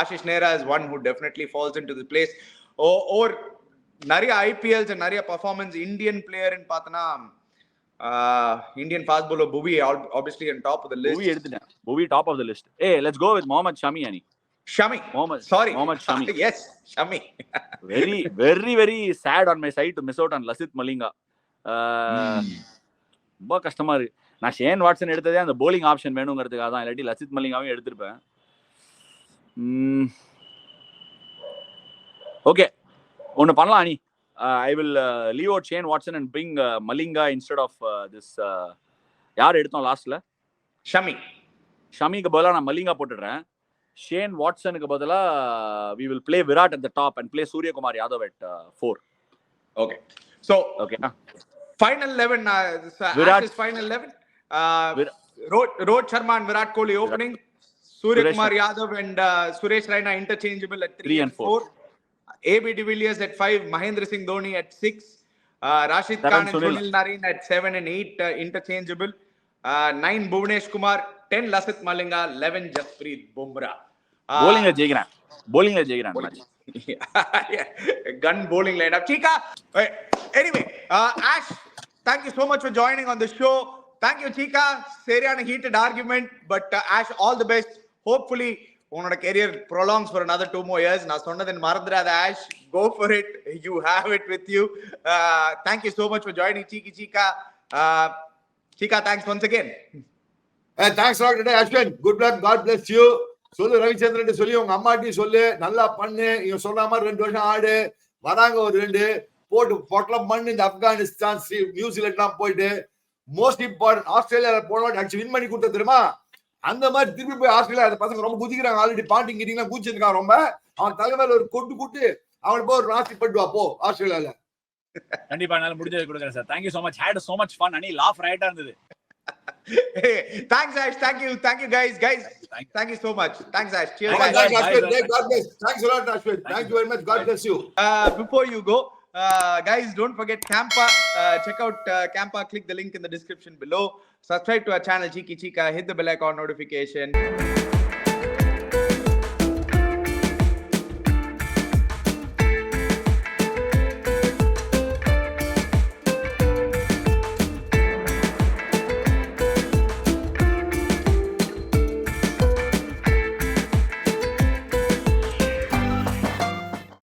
ஆஷிஷ் நேரா is one who definitely falls into the place. ஓர் நிறைய IPLs and நிறைய பெர்ஃபார்மன்ஸ் இந்தியன் பிளேயர் ன்னு பார்த்தனா Indian fast bowler Bhuvi obviously on top of the list. Bhuvi top of the list. Hey, let's go with Mohammad Shami ani. Mohammad Shami. Yes, Shami. very sad on my side to miss out on Lasith Malinga. ரொம்ப கஷ்டமா இருக்கு. நான் ஷேன் வாட்சன் எடுத்ததே அந்த bowling ஆப்ஷன் வேணுங்கிறதுக்காக தான். இல்லாட்டி லசித் மலிங்காவையும் எடுத்திருப்பேன். ஓகே, ஒன்னு பண்ணலாம் அனி. I will leave out Shane Watson and bring Malinga instead of this. யார் எடுத்தோம் லாஸ்ட்ல? ஷமிக்கு பதிலா நான் மலிங்கா போட்டுடுறேன். ஷேன் வாட்சனுக்கு பதிலா we will play Virat at the top and play Surya Kumar Yadav at 4. Okay. So okay. Final 11 Virat is final 11. Rohit Sharma and Virat Kohli opening. Surya Kumar Yadav and Suresh Raina interchangeable at 3 and 4. AB de Villiers at 5, Mahendra Singh Dhoni at 6, Rashid Khan and Sunil Narine at 7 and 8 interchangeable, 9 Bhuvanesh Kumar, 10 Lasith Malinga, 11 Jasprit Bumrah. Bowling la jeikiran match. Gun bowling lineup. Chika. Anyway, Ash, thank you so much for joining on the show. Thank you, Chika. Serious heated argument, but Ash, all the best. Hopefully உன்னோட career prolongs for another 2 more years. நான் சொன்னதை மறந்துடாத Ash. Go for it. You have it with you. Thank you so much for joining Chika. Chika, thanks once again. Thanks a lot today, Ashwin. Good luck. God bless you. சொல்லு ரவிச்சந்திரன் சொல்லி உங்க அம்மாட்டி சொல்லு, நல்லா பண்ணு. இவங்க சொல்ற மாதிரி 2 வருஷம் ஆடு, வராங்க ஒரு 2 போட்டு பொட்டலம் பண்ணு. இந்த ஆப்கானிஸ்தான் நியூசிலாண்ட்லாம் போயிட்டு மோஸ்ட் இம்பார்ட்டன்ட் ஆஸ்திரேலியால போன அடிச்சு வின் பண்ணி கொடுத்த தெரியுமா? அந்த மாதிரி திருப்பி போய் ஆஸ்திரேலியா அந்த பசங்க ரொம்ப குதிக்கிறாங்க. ஆல்ரெடி பாண்டிங் கிட்டிங்லாம் கூச்சிருக்கான் ரொம்ப. அவன் தலைமையில ஒரு கொட்டு அவன் போய் ஒரு நாஸ்தி பட்டுவா போ ஆஸ்திரேலியால. கண்டிப்பா என்னால முடிஞ்சது கொடுக்குறேன் sir. Thank you so much. Had so much fun. அனி லாஃப் ரைட்டா இருந்தது. Thanks Ash. Thank you guys. Thank you so much. Thanks Ash. Cheers. God bless. Thanks a lot Ashwin. Thank you very much. God bless you. Before you go, guys, don't forget Campa. Check out Campa. Click the link in the description below. Subscribe to our channel Chiki Chika. Hit the bell icon notification.